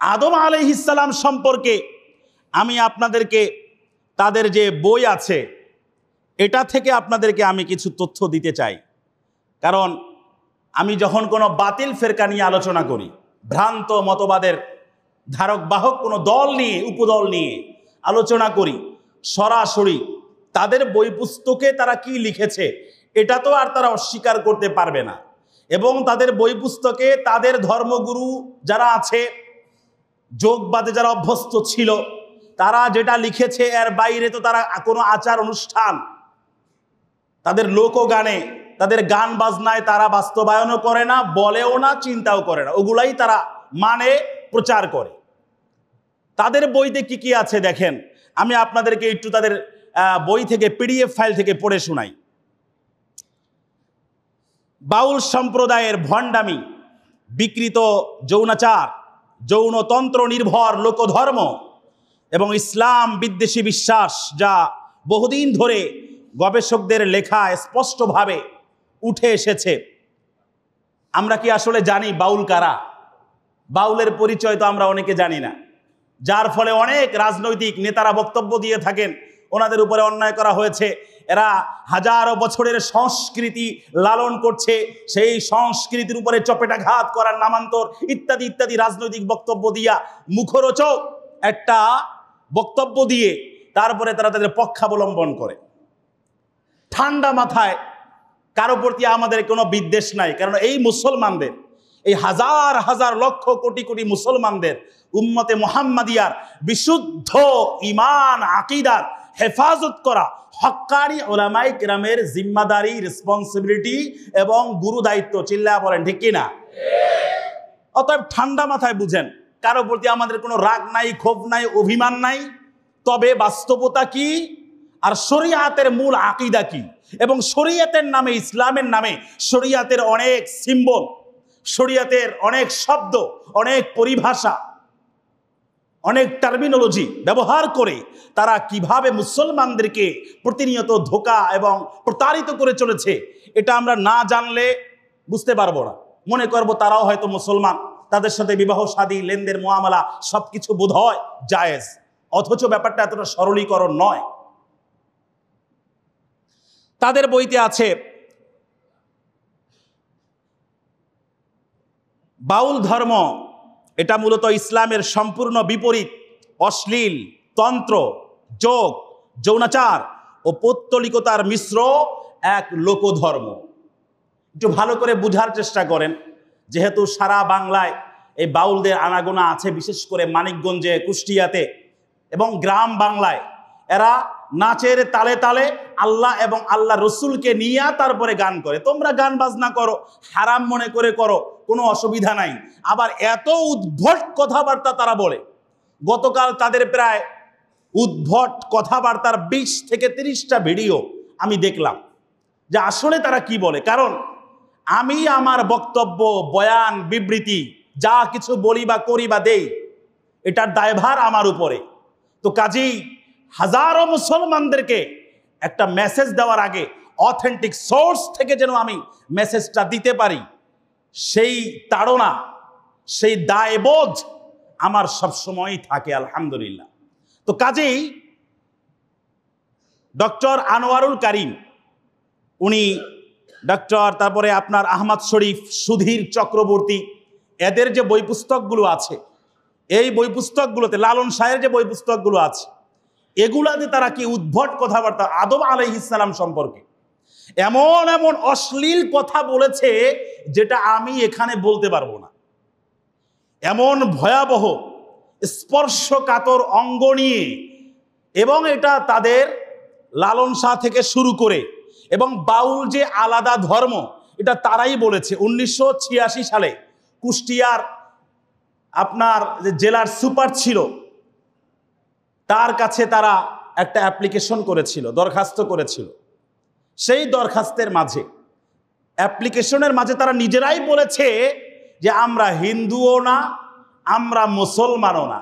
আদম আলাইহিস সালাম সম্পর্কে আমি আপনাদেরকে তাদের যে বই আছে এটা থেকে আপনাদেরকে আমি কিছু তথ্য দিতে চাই। কারণ আমি যখন কোনো বাতিল ফেরকা নিয়ে আলোচনা করি, ভ্রান্ত মতবাদের ধারক বাহক কোনো দল নিয়ে, উপদল নিয়ে আলোচনা করি, সরাসরি তাদের বই পুস্তকে তারা কি লিখেছে এটা তো আর তারা অস্বীকার করতে পারবে না, এবং তাদের বই পুস্তকে তাদের ধর্মগুরু যারা আছে, যোগবাদে যারা অভ্যস্ত ছিল, তারা যেটা লিখেছে এর বাইরে তো তারা কোনো আচার অনুষ্ঠান, তাদের লোকগানে, তাদের গান বাজনায় তারা বাস্তবায়নও করে না, বলেও না, চিন্তাও করে না, ওগুলাই তারা মানে প্রচার করে। তাদের বইতে কি কি আছে দেখেন, আমি আপনাদেরকে একটু তাদের বই থেকে পিডিএফ ফাইল থেকে পড়ে শোনাই। বাউল সম্প্রদায়ের ভণ্ডামি, বিকৃত যৌনাচার, যৌনতন্ত্র নির্ভর লোকধর্ম এবং ইসলাম বিদ্বেষী বিশ্বাস, যা বহুদিন ধরে গবেষকদের লেখায় স্পষ্টভাবে উঠে এসেছে। আমরা কি আসলে জানি বাউল কারা? বাউলের পরিচয় তো আমরা অনেকে জানি না, যার ফলে অনেক রাজনৈতিক নেতারা বক্তব্য দিয়ে থাকেন ওনাদের উপরে অন্যায় করা হয়েছে, এরা হাজারো বছরের সংস্কৃতি লালন করছে, সেই সংস্কৃতির উপরে চপেটাঘাত করার নামান্তর ইত্যাদি ইত্যাদি রাজনৈতিক বক্তব্য দিয়া, মুখরোচক একটা বক্তব্য দিয়ে তারপরে তারা তাদের পক্ষাবলম্বন করে। ঠান্ডা মাথায় কারো প্রতি আমাদের কোনো বিদ্বেষ নাই, কারণ এই মুসলমানদের, এই হাজার হাজার লক্ষ কোটি কোটি মুসলমানদের উম্মতে মুহাম্মাদিয়ার বিশুদ্ধ ঈমান আকীদার হেফাজত করা হক্কানি উলামায়ে কিরামের জিম্মাদারি, রেসপন্সিবিলিটি এবং গুরু দায়িত্ব। চিল্লায়া বলেন ঠিক কিনা? অতএব ঠান্ডা মাথায় বুঝেন, কারো প্রতি আমাদের কোনো রাগ নাই, ক্ষোভ নাই, অভিমান নাই। তবে বাস্তবতা কি আর শরীয়তের মূল আকীদা কি, এবং শরীয়তের নামে, ইসলামের নামে শরীয়তের অনেক সিম্বল, শরীয়তের অনেক শব্দ, অনেক পরিভাষা অনেক টার্মিনোলজি ব্যবহার করে তারা কিভাবে মুসলমানদেরকে প্রতিনিয়ত ধোঁকা এবং প্রতারিত করে চলেছে, এটা আমরা না জানলে বুঝতে পারবো না। মনে করবো তারাও হয়তো মুসলমান, তাদের সাথে বিবাহ শাদী লেনদেন মুআমালা সবকিছু বোধ হয় জায়েজ, অথচ ব্যাপারটা এতটা সরলীকরণ নয়। তাদের বইতে আছে বাউল ধর্ম, এটা মূলত ইসলামের সম্পূর্ণ বিপরীত, অশ্লীল, তন্ত্র, যোগ, যৌনাচার ও পৌত্তলিকতার মিশ্র এক লোকধর্ম। একটু ভালো করে বুঝার চেষ্টা করেন, যেহেতু সারা বাংলায় এই বাউলদের আনাগোনা আছে, বিশেষ করে মানিকগঞ্জে, কুষ্টিয়াতে এবং গ্রাম বাংলায় এরা নাচের তালে তালে আল্লাহ এবং আল্লাহ রসুলকে নিয়ে তারপরে গান করে। তোমরা গান বাজনা করো, হারাম মনে করে করো, কোনো অসুবিধা নাই। আবার এত উদ্ভট কথাবার্তা তারা বলে, গতকাল তাদের প্রায় উদ্ভট কথাবার্তার 20 থেকে 30টা ভিডিও আমি দেখলাম, যে আসলে তারা কি বলে। কারণ আমি আমার বক্তব্য, বয়ান, বিবৃতি যা কিছু বলি বা করি বা দেই, এটার দায়ভার আমার উপরে। তো কাজেই হাজারো মুসলমানদেরকে একটা মেসেজ দেওয়ার আগে অথেন্টিক সোর্স থেকে যেন আমি মেসেজটা দিতে পারি, সেই তাড়না, সেই দায়বোধ আমার সবসময়ই থাকে, আলহামদুলিল্লাহ। তো কাজেই ডক্টর আনোয়ারুল কারীম, উনি ডক্টর, তারপরে আপনার আহমদ শরীফ, সুধীর চক্রবর্তী, এদের যে বই পুস্তকগুলো আছে, এই বই পুস্তকগুলোতে লালন শাহের যে বই পুস্তকগুলো আছে, এগুলাতে তারা কি উদ্ভট কথাবার্তা আদম আলাইহিস সালাম সম্পর্কে এমন এমন অশ্লীল কথা বলেছে যেটা আমি এখানে বলতে পারবো না। এমন ভয়াবহ স্পর্শকাতর অঙ্গ নিয়ে, এবং এটা তাদের লালন শাহ থেকে শুরু করে, এবং বাউল যে আলাদা ধর্ম, এটা তারাই বলেছে। 1986 সালে কুষ্টিয়ার আপনার যে জেলার সুপার ছিল, তার কাছে তারা একটা অ্যাপ্লিকেশন করেছিল, দরখাস্ত করেছিল। সেই দরখাস্তের মাঝে, অ্যাপ্লিকেশনের মাঝে তারা নিজেরাই বলেছে যে আমরা হিন্দুও না, আমরা মুসলমানও না,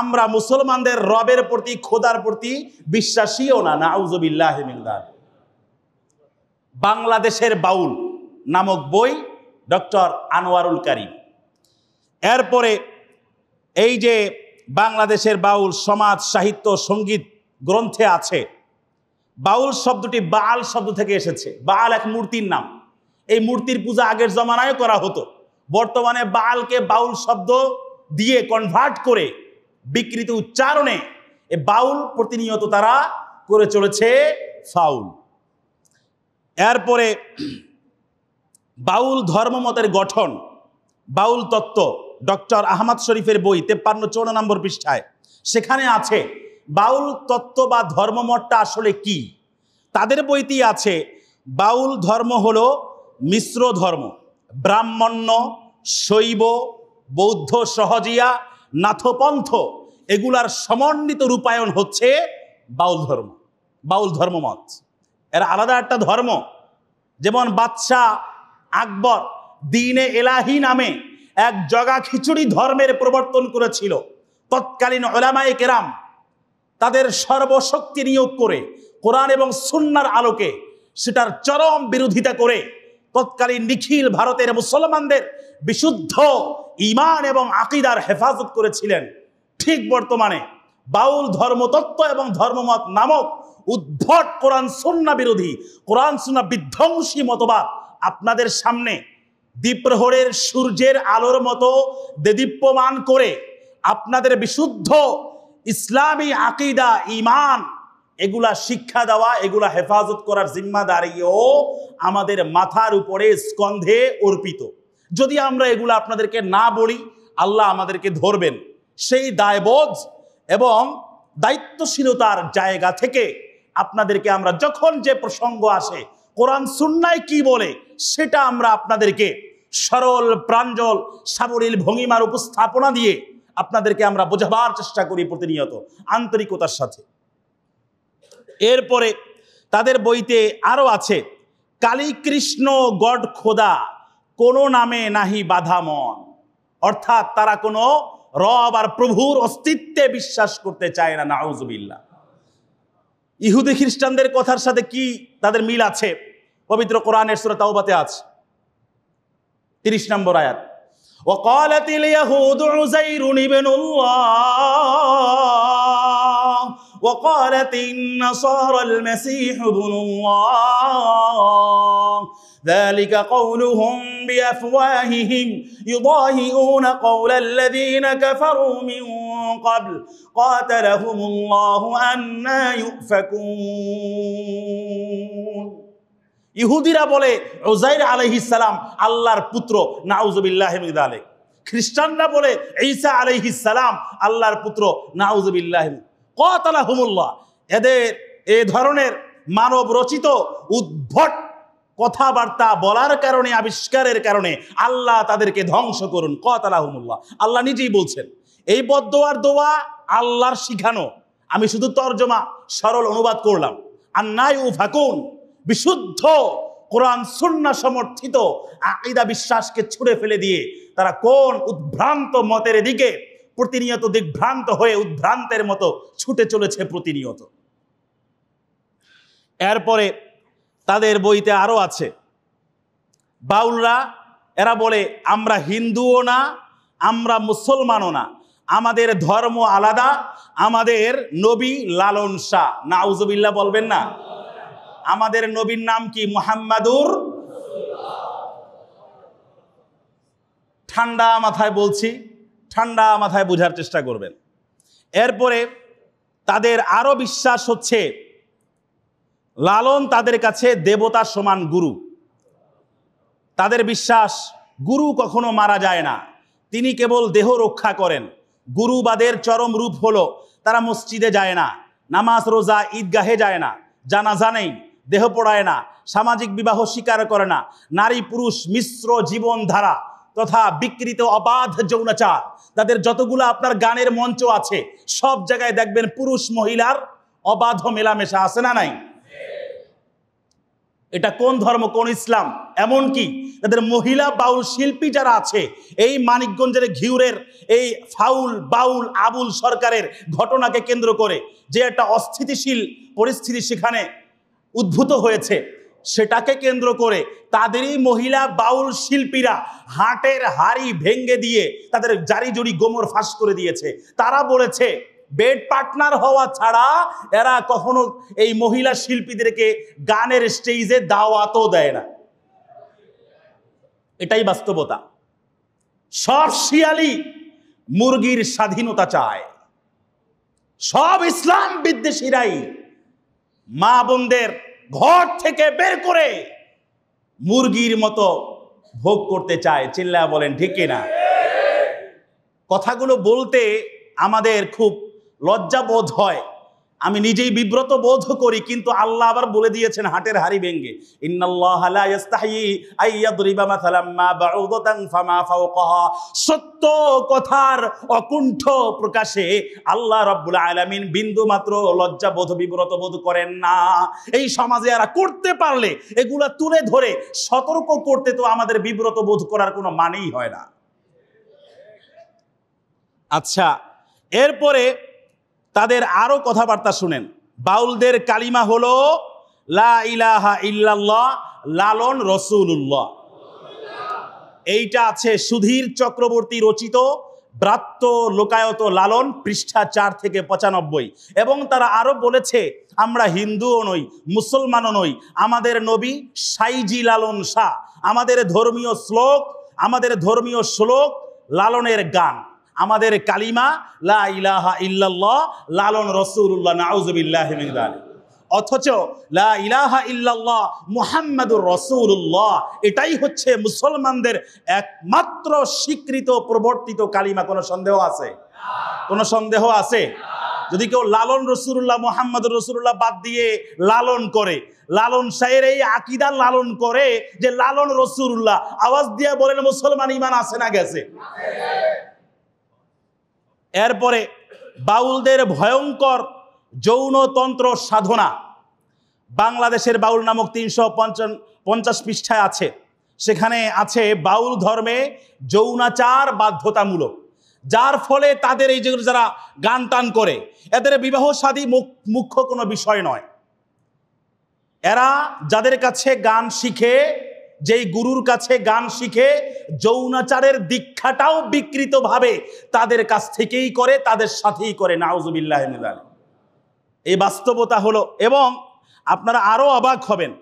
আমরা মুসলমানদের রবের প্রতি, খোদার প্রতি বিশ্বাসীও না। নাউযুবিল্লাহি মিন যালিক। বাংলাদেশের বাউল নামক বই, ডক্টর আনোয়ারুল কারীম। এরপরে এই যে বাংলাদেশের বাউল সমাজ, সাহিত্য, সঙ্গীত গ্রন্থে আছে, বাউল শব্দটি বাল শব্দ থেকে এসেছে। বাল এক মূর্তির নাম। এই মূর্তির পূজা আগের জমানায় করা হতো। বর্তমানে বালকে বাউল শব্দ দিয়ে কনভার্ট করে বিকৃত উচ্চারণে এ বাউল প্রতিনিয়ত তারা করে চলেছে ফাউল। এরপরে বাউল ধর্মমতের গঠন, বাউল তত্ত্ব, ডক্টর আহমদ শরীফের বই 53-54 নম্বর পৃষ্ঠায় সেখানে আছে বাউল তত্ত্ব বা ধর্মমতটা আসলে কি। তাদের বইতেই আছে বাউল ধর্ম হলো মিশ্র ধর্ম, ব্রাহ্মণ্য, শৈব, বৌদ্ধ, সহজিয়া, নাথপন্থ, এগুলার সমন্বিত রূপায়ণ হচ্ছে বাউল ধর্ম, বাউল ধর্মমত। এরা আলাদা একটা ধর্ম। যেমন বাদশাহ আকবর দ্বীনে এলাহি নামে এক জগা খিচুড়ি ধর্মের প্রবর্তন করেছিল। তৎকালীন উলামায়ে কেরাম তাদের সর্বশক্তি নিয়োগ করে কোরআন এবং সুন্নাহর আলোকে সেটার চরম বিরোধিতা করে তৎকালীন নিখিল ভারতের মুসলমানদের বিশুদ্ধ ঈমান এবং আকীদার হেফাজত করেছিলেন। ঠিক বর্তমানে বাউল ধর্মতত্ত্ব এবং ধর্মমত নামক উদ্ভট কোরআন সুন্নাহ বিরোধী, কোরআন সুন্নাহ বিধ্বংসী মতবাদ আপনাদের সামনে দ্বীপ্রহরের সূর্যের আলোর মতো দেদীপ্যমান করে আপনাদের বিশুদ্ধ ইসলামী আকীদা, ঈমান এগুলা শিক্ষা দেওয়া, এগুলা হেফাজত করার জিম্মাদারিও আমাদের মাথার উপরে স্কন্ধে অর্পিত। যদি আমরা এগুলা আপনাদেরকে না বলি, আল্লাহ আমাদেরকে ধরবেন। সেই দায়বোধ এবং দায়িত্বশীলতার জায়গা থেকে আপনাদেরকে আমরা যখন যে প্রসঙ্গ আসে, কোরআন সুন্নাহয় কি বলে, সেটা আমরা আপনাদেরকে সরল প্রাঞ্জল সাবলীল ভঙ্গিমার উপস্থাপনা দিয়ে আপনাদেরকে আমরা বোঝাবার চেষ্টা করি প্রতিনিয়ত আন্তরিকতার সাথে। এরপরে তাদের বইতে আরো আছে কালী কৃষ্ণ গড খোদা, কোনো নামে নাহি বাধা মন। অর্থাৎ তারা কোনো রব আর প্রভুর অস্তিত্বে বিশ্বাস করতে চায় না, নাউজুবিল্লাহ। ইহুদি খ্রিস্টানদের কথার সাথে কি তাদের মিল আছে? পবিত্র কোরআনের সূরা তাওবাতে আছে 30 নম্বর আয়াত, وقالت اليهود عزير ابن الله وقالت النصارى المسيح ابن الله ذلك قولهم بأفواههم يضاهئون قول الذين كفروا من قبل قاتلهم الله أنى يؤفكون। ইহুদিরা বলে উযাইর আলাইহিস সালাম আল্লাহর পুত্র, নাউজুবিল্লাহি মিন যালিক। খ্রিস্টানরা বলে ঈসা আলাইহিস সালাম আল্লাহর পুত্র, নাউজুবিল্লাহি। কাতালাহুমুল্লাহ। এদের এই ধরনের মানব রচিত উদ্ভট কথাবার্তা বলার কারণে, আবিষ্কারের কারণে আল্লাহ তাদেরকে ধ্বংস করুন। কাতালাহুমুল্লাহ, আল্লাহ নিজেই বলছেন। এই বদদোয়ার দোয়া আল্লাহর শিখানো, আমি শুধু তরজমা সরল অনুবাদ করলাম। আন্না ইউফাকুন, বিশুদ্ধ কোরআন সুন্নাহ সমর্থিত আকীদা বিশ্বাসকে ছুঁড়ে ফেলে দিয়ে তারা কোন উদ্ভ্রান্ত মতের দিকে প্রতিনিয়ত দিগ্ভ্রান্ত হয়ে উদ্ভ্রান্তের মতো ছুটে চলেছে প্রতিনিয়ত। এরপরে তাদের বইতে আরো আছে, বাউলরা এরা বলে আমরা হিন্দুও না, আমরা মুসলমানও না, আমাদের ধর্ম আলাদা, আমাদের নবী লালন শাহ। নাউজুবিল্লাহ বলবেন না? আমাদের নবীর নাম কি? মুহাম্মাদুর। ঠান্ডা মাথায় বলছি, ঠান্ডা মাথায় বোঝার চেষ্টা করবেন। এরপরে তাদের আরো বিশ্বাস হচ্ছে লালন তাদের কাছে দেবতার সমান গুরু। তাদের বিশ্বাস গুরু কখনো মারা যায় না, তিনি কেবল দেহ রক্ষা করেন। গুরুবাদের চরম রূপ হলো তারা মসজিদে যায় না, নামাজ রোজা ঈদগাহে যায় না, জানাজা নেই, দেহ পড়ায় না, সামাজিক বিবাহ স্বীকার করে না, নারী পুরুষ মিশ্র জীবনধারা তথা বিকৃত অবাধ যৌনাচার। তাদের যতগুলো আপনার গানের মঞ্চ আছে সব জায়গায় দেখবেন পুরুষ মহিলার অবাধ মেলামেশা আছে না নাই? এটা কোন ধর্ম, কোন ইসলাম? এমনকি তাদের মহিলা বাউল শিল্পী যারা আছে, এই মানিকগঞ্জের ঘিউরের এই ফাউল বাউল আবুল সরকারের ঘটনাকে কেন্দ্র করে যে একটা অস্থিতিশীল পরিস্থিতি সেখানে উদ্ভূত হয়েছে, সেটাকে কেন্দ্র করে তাদেরই মহিলা বাউল শিল্পীরা হাটের হাড়ি ভেঙ্গে দিয়ে তাদের জারি জড়ি গোমর ফাঁস করে দিয়েছে। তারা বলেছে বেড পার্টনার হওয়া ছাড়া এরা কখনো এই মহিলা শিল্পীদেরকে গানের স্টেজে দাওয়াতও দেয় না। এটাই বাস্তবতা। সব শিয়ালি মুরগির স্বাধীনতা চায়, সব ইসলাম বিদ্বেষীরাই মা বোনদের ঘর থেকে বের করে মুরগির মতো ভোগ করতে চায়। চিল্লায়া বলেন ঠিক কিনা? কথাগুলো বলতে আমাদের খুব লজ্জা বোধ হয়, আমি নিজেই বিব্রত বোধ করি, কিন্তু আল্লাহ আবার বলে দিয়েছেন হাটের হাড়ি ভেঙ্গে, ইন্নাল্লাহা লা ইস্তাহি আইয়াদরিবা মাসালাম মা বাউদাতান ফামা ফাওকাহা। সত্য কথার অকুণ্ঠ প্রকাশে আল্লাহ রাব্বুল আলামিন বিন্দু মাত্র লজ্জা বোধ বিব্রত বোধ করেন না। এই সমাজে এরা করতে পারলে এগুলা তুলে ধরে সতর্ক করতে তো আমাদের বিব্রত বোধ করার কোনো মানেই হয় না। আচ্ছা, এরপরে তাদের আরো কথাবার্তা শুনেন। বাউলদের কালিমা হলো লা ইলাহা ইল্লাল্লাহ, লালন রসুল্লাহ। এইটা আছে সুধীর চক্রবর্তী রচিত ব্রাত্য লোকায়ত লালন, পৃষ্ঠা 4 থেকে 95। এবং তারা আরো বলেছে আমরা হিন্দুও নই, মুসলমানও নই, আমাদের নবী সাইজি লালন শাহ। আমাদের ধর্মীয় শ্লোক লালনের গান, আমাদের কালিমা লা ইলাহা ইল্লাল্লাহ, লালন রাসূলুল্লাহ, নাউযুবিল্লাহি মিন যালিক। অথচ লা ইলাহা ইল্লাল্লাহ মুহাম্মাদুর রাসূলুল্লাহ এটাই হচ্ছে মুসলমানদের একমাত্র স্বীকৃত প্রবর্তিত কালিমা। কোনো সন্দেহ আছে? কোনো সন্দেহ আছে? যদি কেউ লালন রাসূলুল্লাহ মুহাম্মাদুর রাসূলুল্লাহ বাদ দিয়ে লালন করে, লালন শাহের এই আকীদা লালন করে যে লালন রাসূলুল্লাহ, আওয়াজ দিয়ে বলেন মুসলমান ঈমান আছে না গেছে? এরপরে বাউলদের ভয়ঙ্কর যৌনতন্ত্র সাধনা, বাংলাদেশের বাউল নামক 350 পৃষ্ঠায় আছে। সেখানে আছে বাউল ধর্মে যৌনাচার বাধ্যতামূলক। যার ফলে তাদের এই যে যারা গান টান করে এদের বিবাহ শাদী মুখ্য কোনো বিষয় নয়। এরা যাদের কাছে গান শিখে, যেই গুরুর কাছে গান শিখে, যৌনাচারের দীক্ষাটাও বিকৃতভাবে তাদের কাছ থেকেই করে, তাদের সাথেই করে। নাউজুবিল্লাহ মিন যালিক। এই বাস্তবতা হলো। এবং আপনারা আরো অবাক হবেন,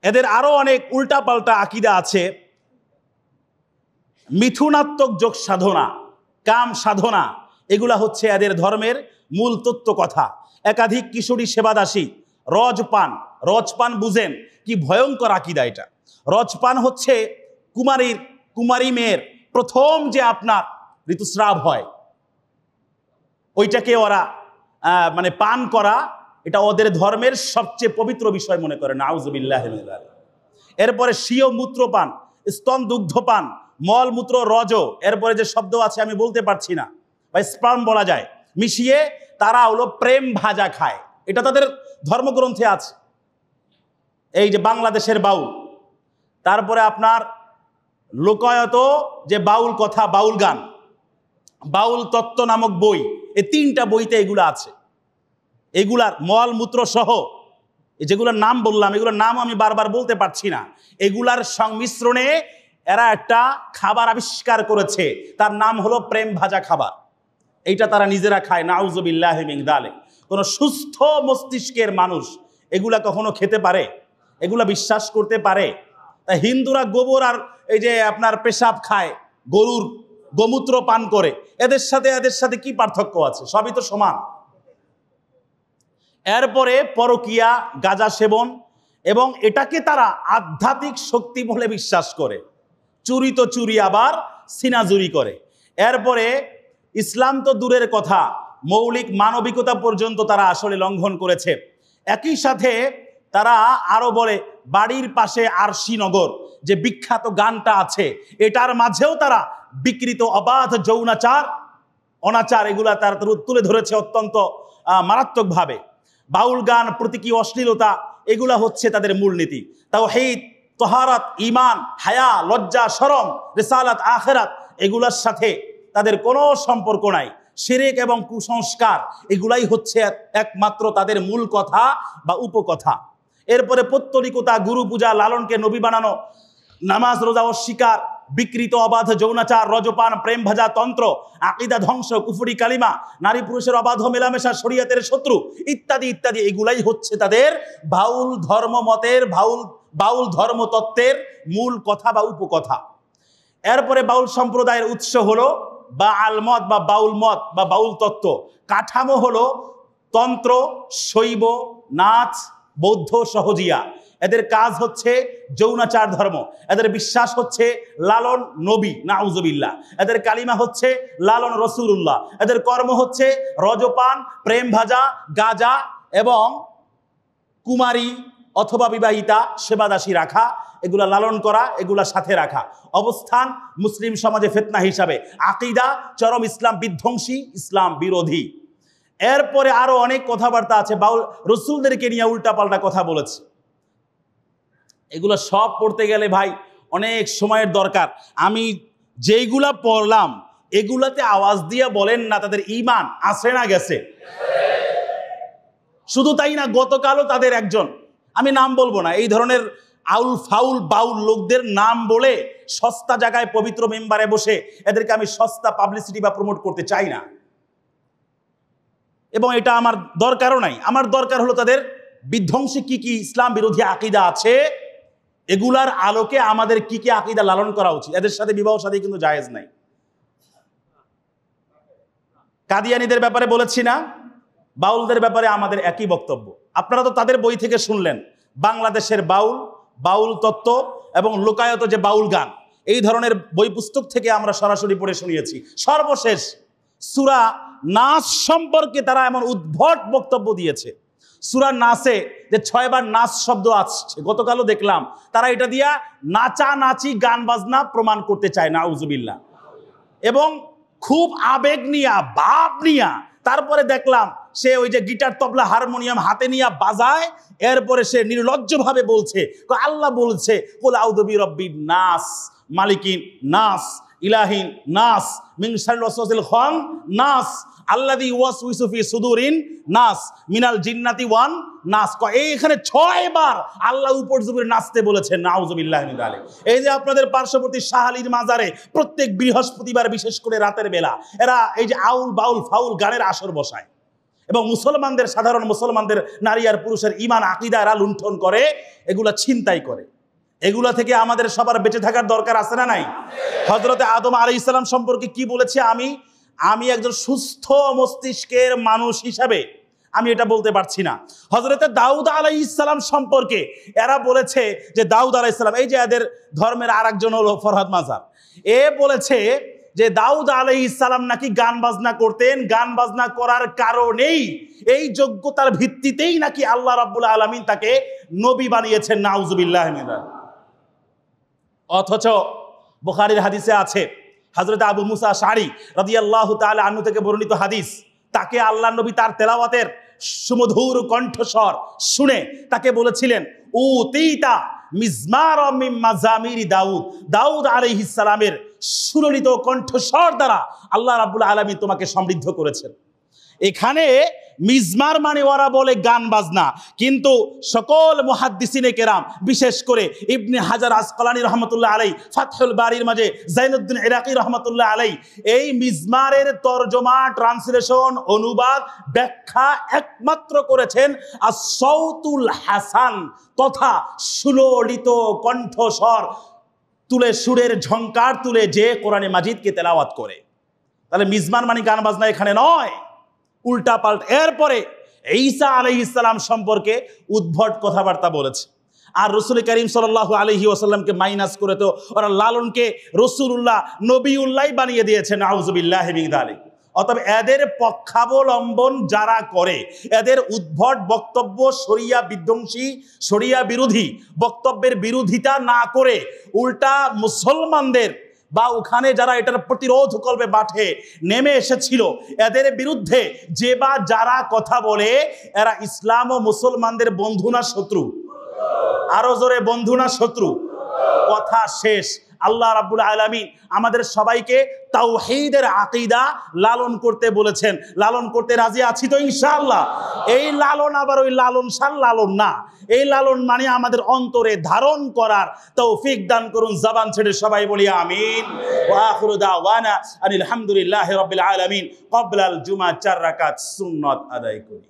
এদের আরো অনেক উল্টাপাল্টা আকীদা আছে। মিথুনাত্মক যোগ সাধনা, কাম সাধনা, এগুলা হচ্ছে এদের ধর্মের মূল তত্ত্ব কথা। একাধিক কিশোরী সেবাদাসী, রজপান বুঝেন কি ভয়ঙ্কর আকীদা এটা। রজপান হচ্ছে কুমারী মেয়ের প্রথম যে আপনার ঋতুস্রাব হয়, ওইটাকে ওরা মানে পান করা, এটা ওদের ধর্মের সবচেয়ে পবিত্র বিষয় মনে করে। নাউজুবিল্লাহ মিন যালিক। এরপরে স্বীয় মূত্রপান, স্তন দুগ্ধপান, মলমূত্র রজ, এরপরে যে শব্দ আছে আমি বলতে পারছি না, বা স্পার্ম বলা যায়, মিশিয়ে তারা হলো প্রেম ভাজা খায়। এটা তাদের ধর্মগ্রন্থে আছে। এই যে বাংলাদেশের বাউল, তারপরে আপনার লোকায়ত যে বাউল কথা, বাউল গান, বাউল তত্ত্ব নামক বই, এই 3টা বইতে এগুলো আছে। এগুলার মলমূত্র সহ যেগুলোর নাম বললাম, এগুলোর নাম আমি বারবার বলতে পারছি না, এগুলার সংমিশ্রণে এরা একটা খাবার আবিষ্কার করেছে, তার নাম হলো প্রেম ভাজা খাবার। এইটা তারা নিজেরা খায়। নাউজুবিল্লাহি মিন যালিক। কোনো সুস্থ মস্তিষ্কের মানুষ এগুলা কখনো খেতে পারে? এগুলা বিশ্বাস করতে পারে? তাই হিন্দুরা গোবর আর এই যে আপনার পেশাব খায়, গরুর গোমূত্র পান করে, এদের সাথে কি পার্থক্য আছে? সবই তো সমান। এরপরে পরকিয়া, গাঁজা সেবন, এবং এটাকে তারা আধ্যাত্মিক শক্তি বলে বিশ্বাস করে। চুরি তো চুরি, আবার সিনাজুরি করে। এরপরে ইসলাম তো দূরের কথা, মৌলিক মানবিকতা পর্যন্ত তারা আসলে লঙ্ঘন করেছে। একই সাথে তারা আরো বলে বাড়ির পাশে আরশিনগর যে বিখ্যাত গানটা আছে, এটার মাঝেও তারা বিকৃত অবাধ যৌনাচার, অনাচার, এগুলা তারা তুলে ধরেছে অত্যন্ত মারাত্মকভাবে। বাউল গান, প্রতীকী অশ্লীলতা, এগুলা হচ্ছে তাদের মূলনীতি। তাওহীদ, তহারাত, ঈমান, হায়া, লজ্জা, শরম, রিসালাত, আখিরাত, এগুলার সাথে তাদের কোনো সম্পর্ক নাই। শিরক এবং কুসংস্কার, এগুলাই হচ্ছে একমাত্র তাদের মূল কথা বা উপকথা। এরপরে পৌত্তলিকতা, গুরু পূজা, লালনকে নবী বানানো, নামাজ রোজা অস্বীকার, বিকৃত অবাধ যৌনাচার, রজপান, প্রেম ভাজা তন্ত্র, আকীদা ধ্বংস, কুফরি কালিমা, নারী পুরুষের অবাধ মেলামেশা, শরীয়তের শত্রু, ইত্যাদি ইত্যাদি, এগুলাই হচ্ছে তাদের বাউল ধর্মমতের, বাউল ধর্মতত্ত্বের মূল কথা বা উপকথা। এরপরে বাউল সম্প্রদায়ের উৎস হলো বাউল মত বা বাউল মত বা বাউল তত্ত্ব। কাঠামো হলো তন্ত্র, শৈব, নাচ, বৌদ্ধ, সহজিয়া। এদের কাজ হচ্ছে যৌনাচার ধর্ম। এদের বিশ্বাস হচ্ছে লালন নবী, নাউজুবিল্লাহ। এদের কালিমা হচ্ছে লালন রসুল্লাহ। এদের কর্ম হচ্ছে রজপান, প্রেম ভাজা, গাজা এবং কুমারী অথবা বিবাহিতা সেবাদাসী রাখা, এগুলা লালন করা, এগুলা সাথে রাখা। অবস্থান মুসলিম সমাজে ফিতনা হিসাবে। আকীদা চরম ইসলাম বিধ্বংসী, ইসলাম বিরোধী। এরপরে আরো অনেক কথাবার্তা আছে। বাউল রসুলদেরকে নিয়ে উল্টাপাল্টা কথা বলেছে। এগুলো সব পড়তে গেলে ভাই অনেক সময়ের দরকার। আমি যেইগুলা পড়লাম এগুলাতে আওয়াজ দিয়ে বলেন না তাদের ঈমান আছে না গেছে? শুধু তাই না, গতকালও তাদের একজন, আমি নাম বলবো না, এই ধরনের আউল ফাউল বাউল লোকদের নাম বলে সস্তা জায়গায় পবিত্র মেম্বারে বসে এদেরকে আমি সস্তা পাবলিসিটি বা প্রমোট করতে চাই না, এবং এটা আমার দরকারও নাই। আমার দরকার হলো তাদের বিধ্বংসী কি কি ইসলাম বিরোধী আকীদা আছে, এগুলার আলোকে আমাদের কি কি আকীদা লালন করা উচিত। এদের সাথে বিবাহ শাদী কিন্তু জায়েজ নাই। কাদিয়ানীদের ব্যাপারে বলেছি না, বাউলদের ব্যাপারে আমাদের একই বক্তব্য। আপনারা তো তাদের বই থেকে শুনলেন, বাংলাদেশের বাউল তত্ত্ব এবং লোকায়ত যে বাউল গান, এই ধরনের বই পুস্তক থেকে আমরা সরাসরি পড়ে শুনিয়েছি। সর্বশেষ সূরা নাস সম্পর্কে তারা এমন উদ্ভট বক্তব্য দিয়েছে। সূরা নাসে যে 6 বার নাস শব্দ আসছে, গতকালও দেখলাম তারা এটা দিয়া নাচানাচি গান বাজনা প্রমাণ করতে চায়, নাউজুবিল্লাহ। এবং খুব আবেগ নিয়া, ভাব নিয়া, তারপরে দেখলাম সে ওই যে গিটার, তবলা, হারমোনিয়াম হাতে নিয়ে বাজায়। এরপরে সে নির্লজ্জভাবে বলছে আল্লাহ বলছে কুল আউযু বিরাব্বিন নাস, মালিকিন নাস, ইলাহিন নাস মিন শাররিল ওয়াসওয়াসিল নাস আল্লাযী ইউওয়াসউইসু ফি সুদুরিন নাস মিনাল জিন্নাতি ওয়ান নাস। এইখানে 6 বার আল্লাহ উপর জুবরে নাচতে বলেছেন, নাউযুবিল্লাহি মিন যালিক। এই যে আপনাদের পার্শ্ববর্তী শাহ আলীর মাজারে প্রত্যেক বৃহস্পতিবার বিশেষ করে রাতের বেলা এরা এই যে আউল বাউল ফাউল গানের আসর বসায় এবং মুসলমানদের, সাধারণ মুসলমানদের নারী আর পুরুষের ঈমান আকীদা এরা লুণ্ঠন করে, এগুলা ছিনতাই করে। এগুলা থেকে আমাদের সবার বেঁচে থাকার দরকার আছে না নাই? হযরতে আদম আলাইহিস সালাম সম্পর্কে কি বলেছে? আমি একজন সুস্থ মস্তিষ্কের মানুষ হিসাবে আমি এটা বলতে পারছি না। হযরতে দাউদ আলাইহিস সালাম সম্পর্কে এরা বলেছে যে দাউদ আলাইহিস সালাম, এই যে এদের ধর্মের আরেকজন হলো ফরহাদ মাজার, এ বলেছে যে দাউদ আলাইহিস সালাম নাকি গান বাজনা করতেন, গান বাজনা করার কারণেই, এই যোগ্যতার ভিত্তিতেই নাকি আল্লাহ রাব্বুল আলামিন তাকে নবী বানিয়েছেন, নাউযুবিল্লাহি মিন যালিক। অথচ বুখারীর হাদিসে আছে হযরত আবু মুসা আশআরী রাদিয়াল্লাহু তাআলা আনহু থেকে বর্ণিত হাদিস, তাকে আল্লাহর নবী তার তেলাওয়াতের সুমধুর কণ্ঠস্বর শুনে তাকে বলেছিলেন, উতিতা মিজমার মিন মাজামিরি দাউদ, দাউদ আলাইহিস সালামের সুললিত কণ্ঠস্বর দ্বারা আল্লাহ রাব্বুল আলামিন তোমাকে সমৃদ্ধ করেছেন। এখানে মিজমার মানে ওরা বলে গান বাজনা, কিন্তু সকল মুহাদ্দিসিনে কেরাম, বিশেষ করে ইবনে হাজার আসকালানী রহমতুল্লাহ আলাই ফাতহুল বারির মাঝে জাইনুদ্দিন ইরাকি রহমতুল্লাহ আলাই এই মিজমারের তরজমা, ট্রান্সলেশন, অনুবাদ, ব্যাখ্যা একমাত্র করেছেন আস-সাউতুল হাসান, তথা সুললিত কণ্ঠস্বর তুলে, সুরের ঝংকার তুলে যে কোরআনে মাজিদকে তেলাওয়াত করে। তাহলে মিজমার মানে গান বাজনা এখানে নয়, উল্টা পাল্টা। এরপরে ঈসা আলাইহিস সালাম সম্পর্কে উদ্ভট কথাবার্তা বলেছে, আর রাসূল করিম সাল্লাল্লাহু আলাইহি ওয়াসাল্লামকে মাইনাস করে তো ওরা লালনকে রাসূলুল্লাহ, নবিউল্লাহ বানিয়ে দিয়েছে, নাউযুবিল্লাহি মিন যালিক। অতএব এদের পক্ষাবলম্বন যারা করে, এদের উদ্ভট বক্তব্য, শরিয়া বিধ্বংসী, শরিয়া বিরোধী বক্তব্যের বিরোধিতা না করে উল্টা মুসলমানদের বা ওখানে যারা এটার প্রতিরোধ করবে মাঠে নেমে এসেছিল, এদের বিরুদ্ধে যে বা যারা কথা বলে, এরা ইসলাম ও মুসলমানদের বন্ধু না শত্রু? আরো জোরে, বন্ধু না শত্রু? কথা শেষ। আল্লাহ রাব্বুল আলামিন আমাদের সবাইকে তাওহীদের আকীদা লালন করতে বলেছেন। লালন করতে রাজি আছি তো ইনশাআল্লাহ? এই লালন আবার ওই লালন শাল লালন না, এই লালন মানে আমাদের অন্তরে ধারণ করার তৌফিক দান করুন। জবান ছেড়ে সবাই বলি আমিন। ওয়া আখিরু দাওয়ানা আনিল হামদুলিল্লাহি রাব্বিল আলামিন। ক্বাবলাল জুমআ 4 রাকাত সুন্নাত আদায় করি।